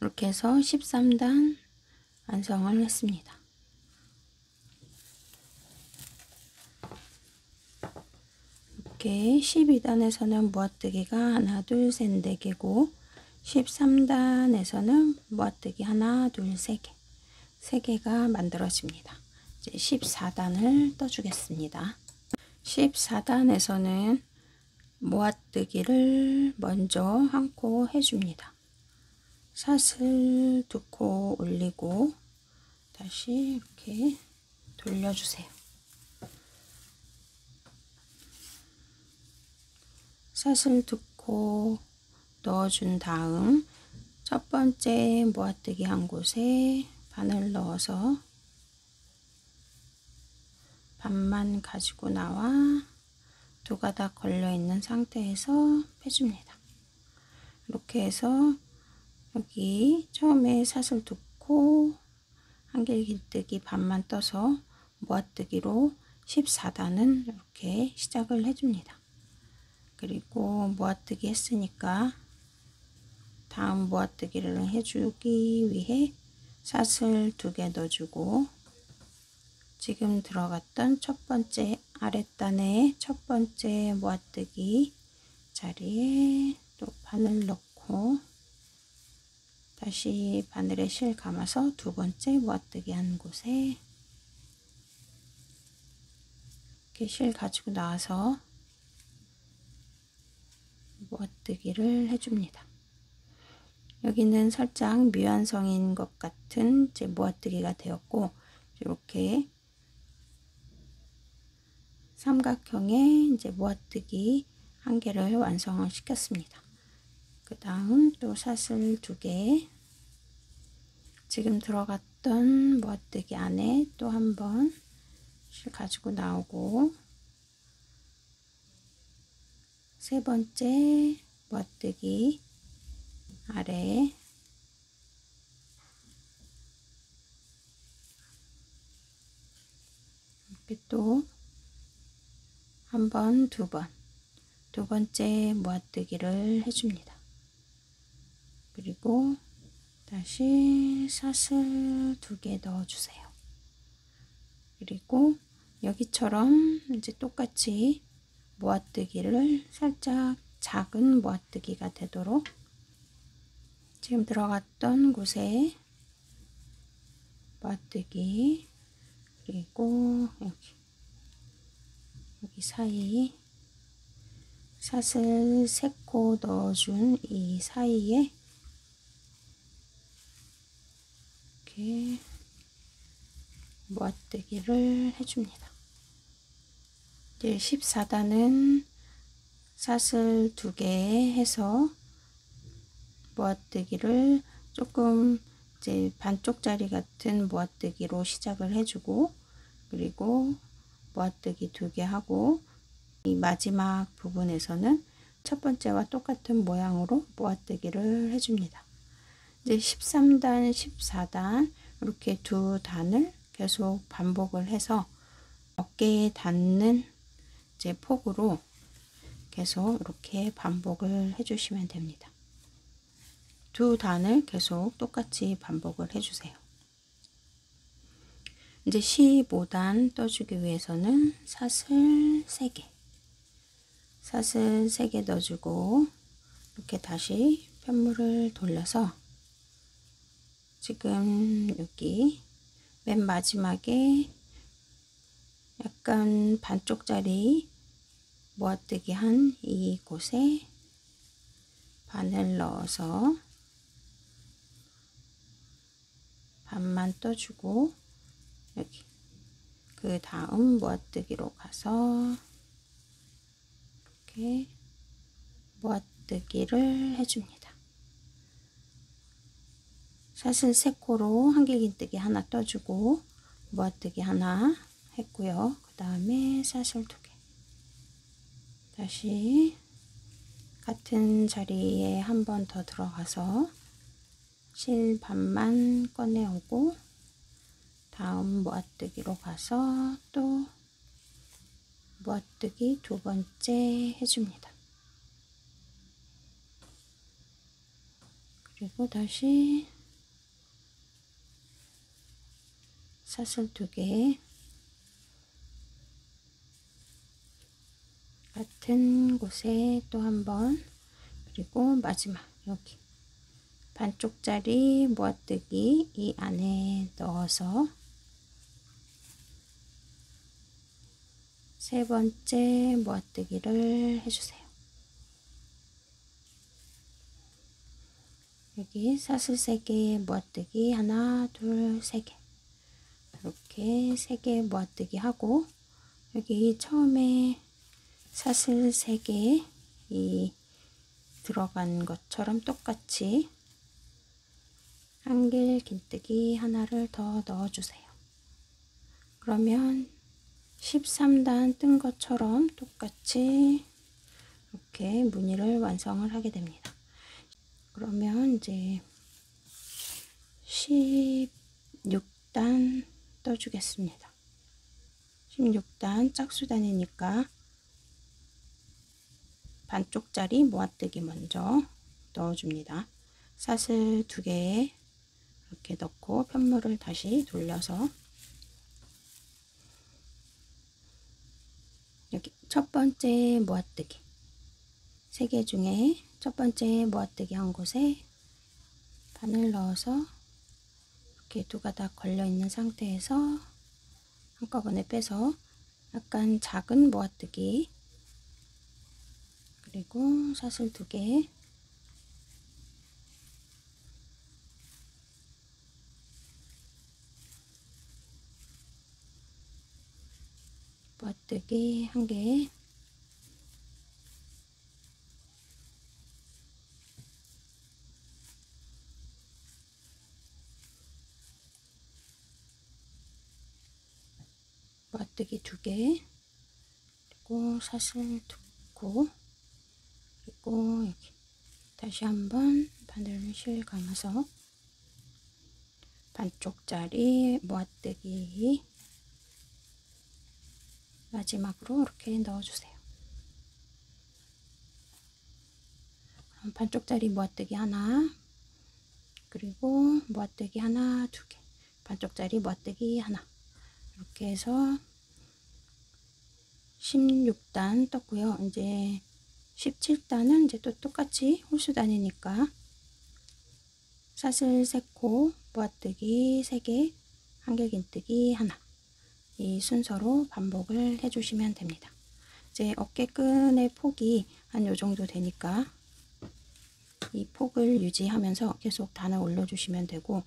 A: 이렇게 해서 13단 완성을 했습니다. 이렇게 12단에서는 모아뜨기가 하나 둘 셋 네 개고 13단에서는 모아뜨기 하나 둘 세 개, 세 개가 만들어집니다. 이제 14단을 떠주겠습니다. 14단에서는 모아뜨기를 먼저 한 코 해줍니다. 사슬 2코 올리고 다시 이렇게 돌려주세요. 사슬 2코 넣어준 다음 첫 번째 모아뜨기 한 곳에 바늘 넣어서 반만 가지고 나와 두 가닥 걸려 있는 상태에서 빼줍니다. 이렇게 해서 여기 처음에 사슬 2코 한길기뜨기 반만 떠서 모아뜨기로 14단은 이렇게 시작을 해줍니다. 그리고 모아뜨기 했으니까 다음 모아뜨기를 해주기 위해 사슬 2개 넣어주고 지금 들어갔던 첫 번째 아랫단의 첫 번째 모아뜨기 자리에 또 바늘 넣고 다시 바늘에 실 감아서 두 번째 모아뜨기 한 곳에 이렇게 실 가지고 나와서 모아뜨기를 해줍니다. 여기는 살짝 미완성인 것 같은 이제 모아뜨기가 되었고 이렇게 삼각형의 이제 모아뜨기 한 개를 완성을 시켰습니다. 그 다음 또 사슬 2개 지금 들어갔던 모아뜨기 안에 또 한번 실 가지고 나오고 세 번째 모아뜨기 아래 이렇게 또 한 번, 두 번째 모아뜨기를 해줍니다. 그리고 다시 사슬 2개 넣어주세요. 그리고 여기처럼 이제 똑같이 모아뜨기를 살짝 작은 모아뜨기가 되도록 지금 들어갔던 곳에 모아뜨기 그리고 여기 사이 사슬 3코 넣어준 이 사이에 이렇게 모아뜨기를 해줍니다. 이제 14단은 사슬 2개 해서 모아뜨기를 조금 이제 반쪽짜리 같은 모아뜨기로 시작을 해주고 그리고 모아뜨기 2개 하고 이 마지막 부분에서는 첫 번째와 똑같은 모양으로 모아뜨기를 해줍니다. 이제 13단, 14단 이렇게 두 단을 계속 반복을 해서 어깨에 닿는 이제 폭으로 계속 이렇게 반복을 해주시면 됩니다. 두 단을 계속 똑같이 반복을 해주세요. 이제 15단 떠주기 위해서는 사슬 3개 사슬 3개 넣어주고 이렇게 다시 편물을 돌려서 지금 여기 맨 마지막에 약간 반쪽짜리 모아뜨기 한 이곳에 바늘 넣어서 반만 떠주고 여기 그 다음 모아뜨기로 가서 이렇게 모아뜨기를 해줍니다. 사슬 3코로 한길긴뜨기 하나 떠주고 모아뜨기 하나 했고요. 그 다음에 사슬 2개 다시 같은 자리에 한 번 더 들어가서 실 반만 꺼내오고 다음 모아뜨기로 가서 또 모아뜨기 두 번째 해줍니다. 그리고 다시 사슬 2개 같은 같은 곳에 또 한번, 그리고 마지막 여기 반쪽짜리 모아뜨기 이 안에 넣어서 세 번째 모아뜨기를 해주세요. 여기 사슬 3개 모아뜨기 하나, 둘, 3개, 이렇게 3개 모아뜨기 하고, 여기 처음에 사슬 3개 이 들어간 것처럼 똑같이 한길 긴뜨기 하나를 더 넣어주세요. 그러면 13단 뜬 것처럼 똑같이 이렇게 무늬를 완성을 하게 됩니다. 그러면 이제 16단 떠주겠습니다. 16단 짝수단이니까 반쪽짜리 모아뜨기 먼저 넣어줍니다. 사슬 2개에 이렇게 넣고 편물을 다시 돌려서 여기 첫 번째 모아뜨기 3개 중에 첫 번째 모아뜨기 한 곳에 바늘 넣어서 이렇게 2가닥 걸려 있는 상태에서 한꺼번에 빼서 약간 작은 모아뜨기, 그리고 사슬 2개, 모아뜨기 1개, 모아뜨기 2개, 그리고 사슬 2코, 그리고 여기 다시 한번 바늘을 실 감아서 반쪽짜리 모아뜨기 마지막으로 이렇게 넣어주세요. 그럼 반쪽짜리 모아뜨기 하나, 그리고 모아뜨기 하나, 2개, 반쪽짜리 모아뜨기 하나, 이렇게 해서 16단 떴고요. 이제 17단은 이제 또 똑같이 홀수단이니까 사슬 3코, 모아뜨기 3개, 한길긴뜨기 하나, 이 순서로 반복을 해주시면 됩니다. 이제 어깨끈의 폭이 한 요 정도 되니까 이 폭을 유지하면서 계속 단을 올려주시면 되고,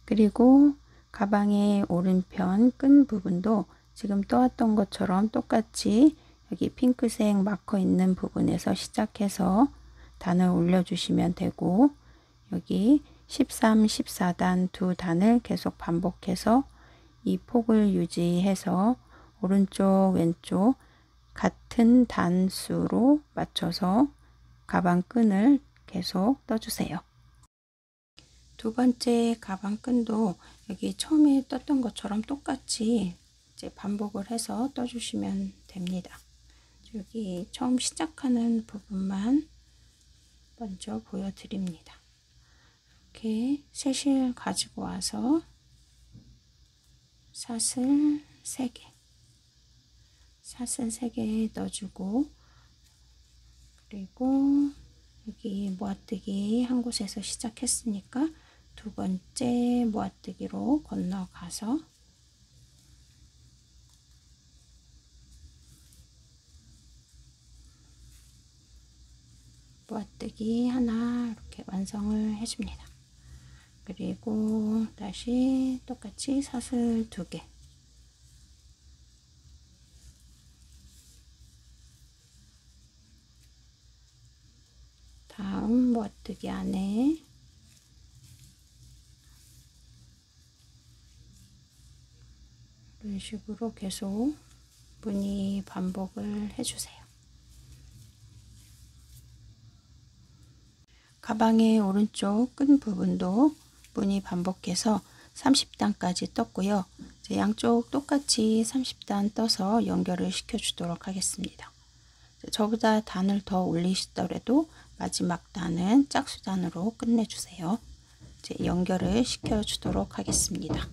A: 그리고 가방의 오른편 끈 부분도 지금 떠왔던 것처럼 똑같이 여기 핑크색 마커 있는 부분에서 시작해서 단을 올려주시면 되고, 여기 13, 14단 두 단을 계속 반복해서 이 폭을 유지해서 오른쪽 왼쪽 같은 단수로 맞춰서 가방 끈을 계속 떠주세요. 두 번째 가방 끈도 여기 처음에 떴던 것처럼 똑같이 이제 반복을 해서 떠주시면 됩니다. 여기 처음 시작하는 부분만 먼저 보여드립니다. 이렇게 새실 가지고 와서 사슬 3개, 사슬 3개 넣어주고, 그리고 여기 모아뜨기 한 곳에서 시작했으니까 두 번째 모아뜨기로 건너가서 모아뜨기 하나 이렇게 완성을 해줍니다. 그리고 다시 똑같이 사슬 2개, 다음 모아뜨기 안에 이런 식으로 계속 무늬 반복을 해주세요. 가방의 오른쪽 끈 부분도 무늬 반복해서 30단까지 떴고요. 이제 양쪽 똑같이 30단 떠서 연결을 시켜 주도록 하겠습니다. 저보다 단을 더 올리시더라도 마지막 단은 짝수단으로 끝내주세요. 이제 연결을 시켜 주도록 하겠습니다.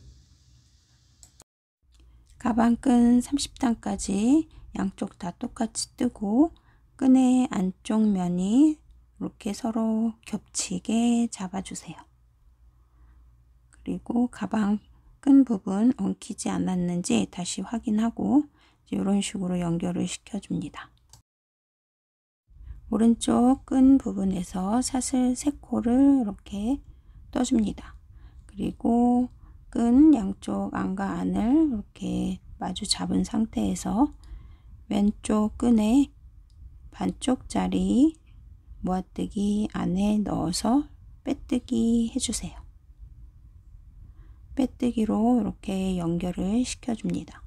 A: 가방끈 30단까지 양쪽 다 똑같이 뜨고 끈의 안쪽 면이 이렇게 서로 겹치게 잡아주세요. 그리고 가방 끈 부분 엉키지 않았는지 다시 확인하고 이런 식으로 연결을 시켜줍니다. 오른쪽 끈 부분에서 사슬 3코를 이렇게 떠줍니다. 그리고 끈 양쪽 안과 안을 이렇게 마주 잡은 상태에서 왼쪽 끈에 반쪽짜리 모아뜨기 안에 넣어서 빼뜨기 해주세요. 빼뜨기로 이렇게 연결을 시켜줍니다.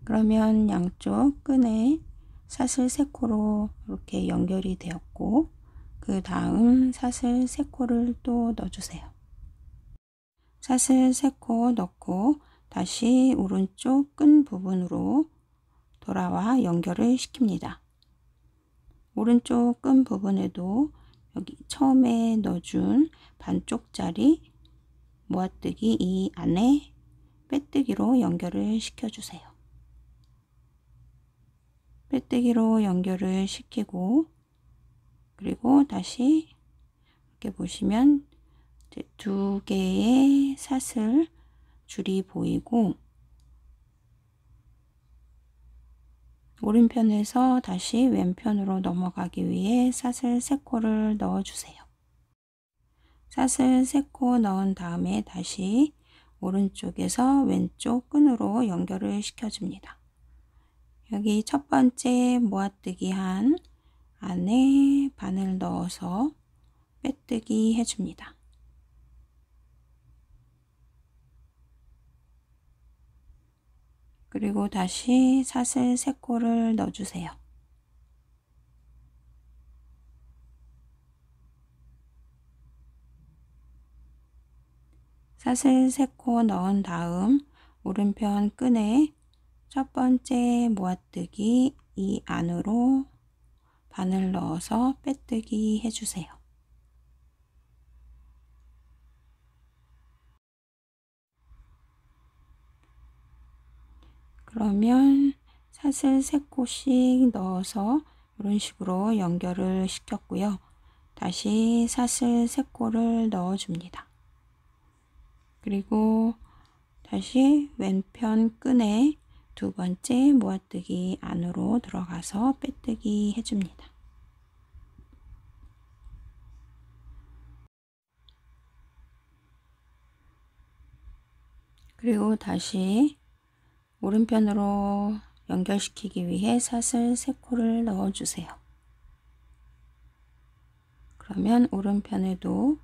A: 그러면 양쪽 끈에 사슬 3코로 이렇게 연결이 되었고, 그 다음 사슬 3코를 또 넣어주세요. 사슬 3코 넣고 다시 오른쪽 끈 부분으로 돌아와 연결을 시킵니다. 오른쪽 끈 부분에도 여기 처음에 넣어준 반쪽짜리 모아뜨기 이 안에 빼뜨기로 연결을 시켜주세요. 빼뜨기로 연결을 시키고, 그리고 다시 이렇게 보시면 2개의 사슬 줄이 보이고, 오른편에서 다시 왼편으로 넘어가기 위해 사슬 3코를 넣어주세요. 사슬 3코 넣은 다음에 다시 오른쪽에서 왼쪽 끈으로 연결을 시켜줍니다. 여기 첫 번째 모아뜨기 한 안에 바늘 넣어서 빼뜨기 해줍니다. 그리고 다시 사슬 3코를 넣어주세요. 사슬 3코 넣은 다음 오른편 끈에 첫 번째 모아뜨기 이 안으로 바늘 넣어서 빼뜨기 해주세요. 그러면 사슬 3코씩 넣어서 이런 식으로 연결을 시켰고요. 다시 사슬 3코를 넣어줍니다. 그리고 다시 왼편 끈에 두 번째 모아뜨기 안으로 들어가서 빼뜨기 해줍니다. 그리고 다시 오른편으로 연결시키기 위해 사슬 3코를 넣어주세요. 그러면 오른편에도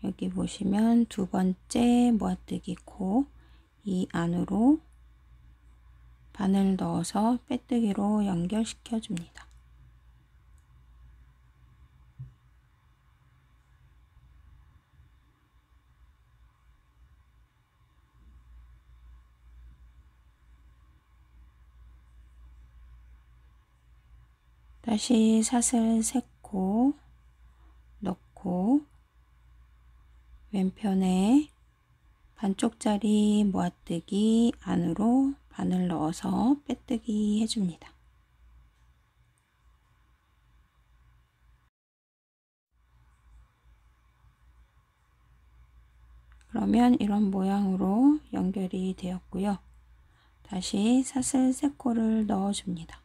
A: 여기 보시면 두 번째 모아뜨기 코 이 안으로 바늘 넣어서 빼뜨기로 연결시켜 줍니다. 다시 사슬 3코 넣고 왼편에 반쪽짜리 모아뜨기 안으로 바늘 넣어서 빼뜨기 해줍니다. 그러면 이런 모양으로 연결이 되었고요. 다시 사슬 3코를 넣어줍니다.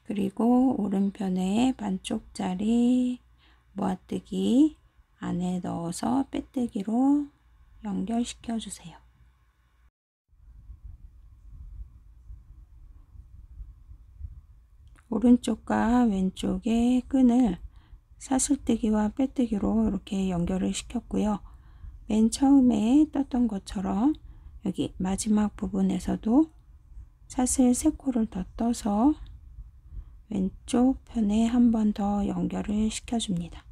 A: 그리고 오른편에 반쪽짜리 모아뜨기 안에 넣어서 빼뜨기로 연결시켜 주세요. 오른쪽과 왼쪽의 끈을 사슬뜨기와 빼뜨기로 이렇게 연결을 시켰고요. 맨 처음에 떴던 것처럼 여기 마지막 부분에서도 사슬 3코를 더 떠서 왼쪽 편에 한 번 더 연결을 시켜줍니다.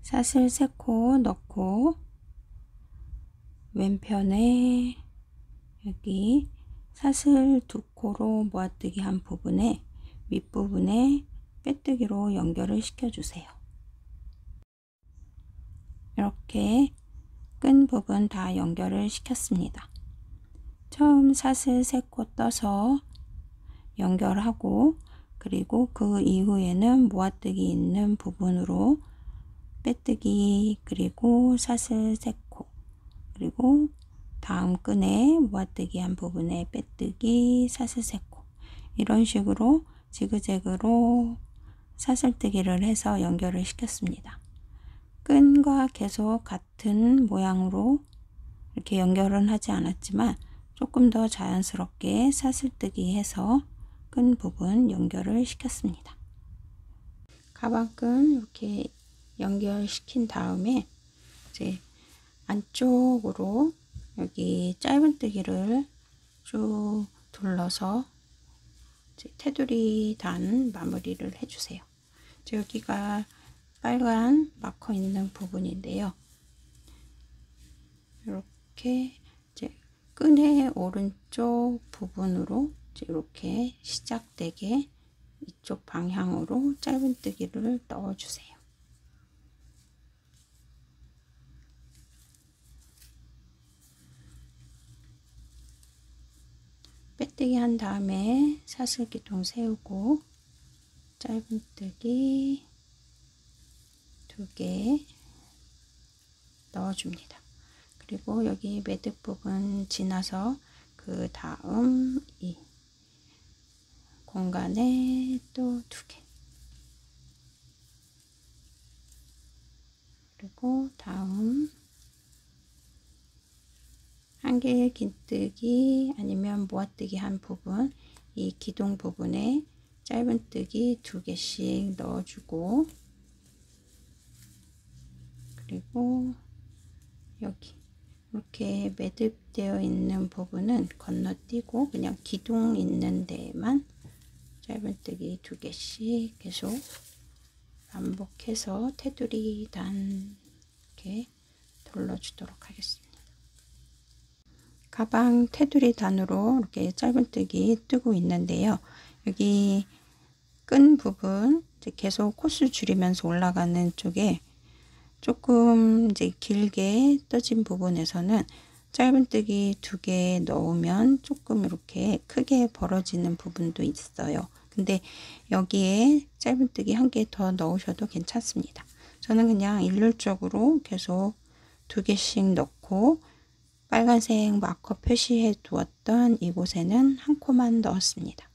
A: 사슬 3코 넣고 왼편에 여기 사슬 2코로 모아뜨기 한 부분에 윗부분에 빼뜨기로 연결을 시켜주세요. 이렇게 끈 부분 다 연결을 시켰습니다. 처음 사슬 3코 떠서 연결하고, 그리고 그 이후에는 모아뜨기 있는 부분으로 빼뜨기, 그리고 사슬 3코, 그리고 다음 끈에 모아뜨기 한 부분에 빼뜨기, 사슬 3코, 이런 식으로 지그재그로 사슬뜨기를 해서 연결을 시켰습니다. 끈과 계속 같은 모양으로 이렇게 연결은 하지 않았지만 조금 더 자연스럽게 사슬뜨기 해서 끈 부분 연결을 시켰습니다. 가방끈 이렇게 연결시킨 다음에 이제 안쪽으로 여기 짧은뜨기를 쭉 둘러서 이제 테두리 단 마무리를 해주세요. 여기가 빨간 마커 있는 부분인데요. 이렇게 이제 끈의 오른쪽 부분으로 이렇게 시작되게 이쪽 방향으로 짧은뜨기를 넣어주세요. 빼뜨기 한 다음에 사슬기둥 세우고 짧은뜨기 2개 넣어줍니다. 그리고 여기 매듭 부분 지나서 그 다음 이 공간에 또 2개, 그리고 다음 한 개의 긴뜨기 아니면 모아뜨기 한 부분, 이 기둥 부분에 짧은뜨기 2개씩 넣어주고, 그리고 여기 이렇게 매듭되어 있는 부분은 건너뛰고 그냥 기둥 있는 데에만 짧은뜨기 2개씩 계속 반복해서 테두리 단 이렇게 둘러주도록 하겠습니다. 가방 테두리 단으로 이렇게 짧은뜨기 뜨고 있는데요. 여기 끈 부분 이제 계속 코스 줄이면서 올라가는 쪽에 조금 이제 길게 떠진 부분에서는 짧은뜨기 2개 넣으면 조금 이렇게 크게 벌어지는 부분도 있어요. 근데 여기에 짧은뜨기 1개 더 넣으셔도 괜찮습니다. 저는 그냥 일률적으로 계속 2개씩 넣고 빨간색 마커 표시해 두었던 이곳에는 1코만 넣었습니다.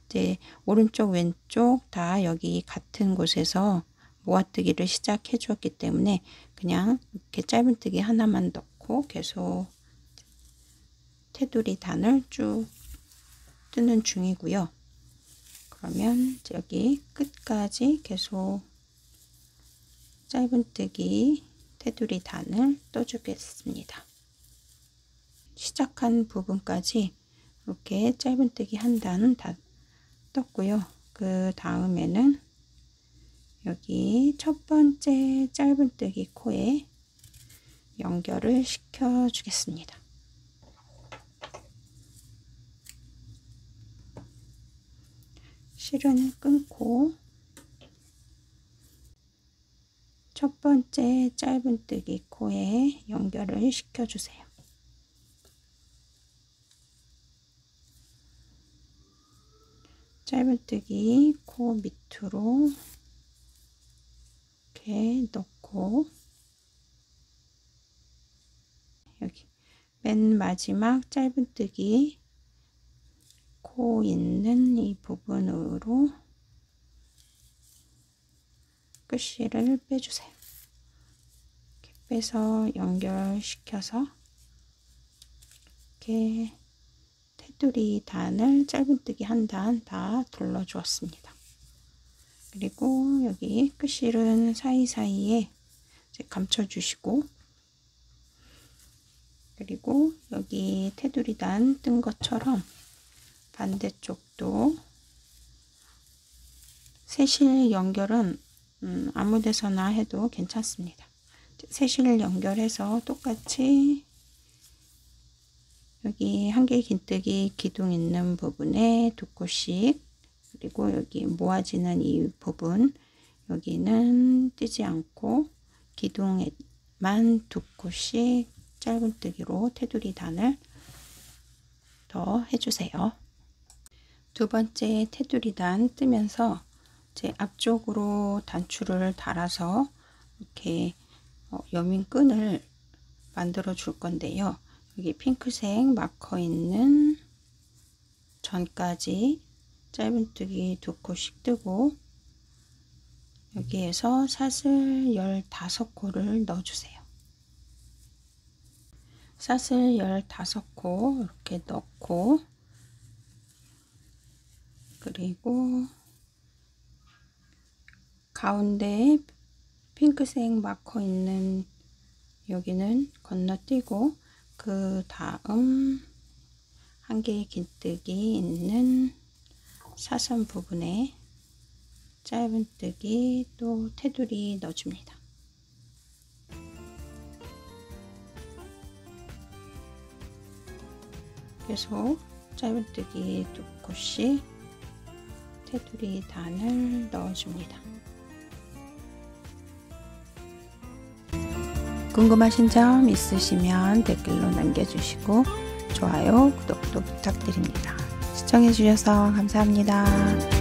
A: 이제 오른쪽 왼쪽 다 여기 같은 곳에서 모아뜨기를 시작해 주었기 때문에 그냥 이렇게 짧은뜨기 하나만 넣고 계속 테두리 단을 쭉 뜨는 중이고요. 그러면 여기 끝까지 계속 짧은뜨기 테두리 단을 떠주겠습니다. 시작한 부분까지 이렇게 짧은뜨기 한 단 다 떴고요. 그 다음에는 여기 첫 번째 짧은뜨기 코에 연결을 시켜 주겠습니다. 실은 끊고 첫 번째 짧은뜨기 코에 연결을 시켜 주세요. 짧은뜨기 코 밑으로 이렇게 넣고 여기 맨 마지막 짧은뜨기 코 있는 이 부분으로 끝실을 빼주세요. 이렇게 빼서 연결시켜서 이렇게 테두리 단을 짧은뜨기 한 단 다 둘러 주었습니다. 그리고 여기 끝실은 사이사이에 감춰 주시고, 그리고 여기 테두리 단 뜬 것처럼 반대쪽도 새실 연결은 아무 데서나 해도 괜찮습니다. 새실 연결해서 똑같이 여기 한 개 긴뜨기 기둥 있는 부분에 2코씩, 그리고 여기 모아지는 이 부분 여기는 뜨지 않고 기둥에만 두 콧씩 짧은뜨기로 테두리 단을 더 해주세요. 두 번째 테두리 단 뜨면서 제 앞쪽으로 단추를 달아서 이렇게 여민끈을 만들어 줄 건데요. 여기 핑크색 마커 있는 전까지 짧은뜨기 두 콧씩 뜨고 여기에서 사슬 15코를 넣어주세요. 사슬 15코 이렇게 넣고, 그리고 가운데 핑크색 마커 있는 여기는 건너뛰고, 그 다음 한 개의 긴뜨기 있는 사선 부분에 짧은뜨기 또 테두리 넣어줍니다. 계속 짧은뜨기 두 콧씩 테두리 단을 넣어줍니다. 궁금하신 점 있으시면 댓글로 남겨주시고 좋아요, 구독도 부탁드립니다. 시청해주셔서 감사합니다.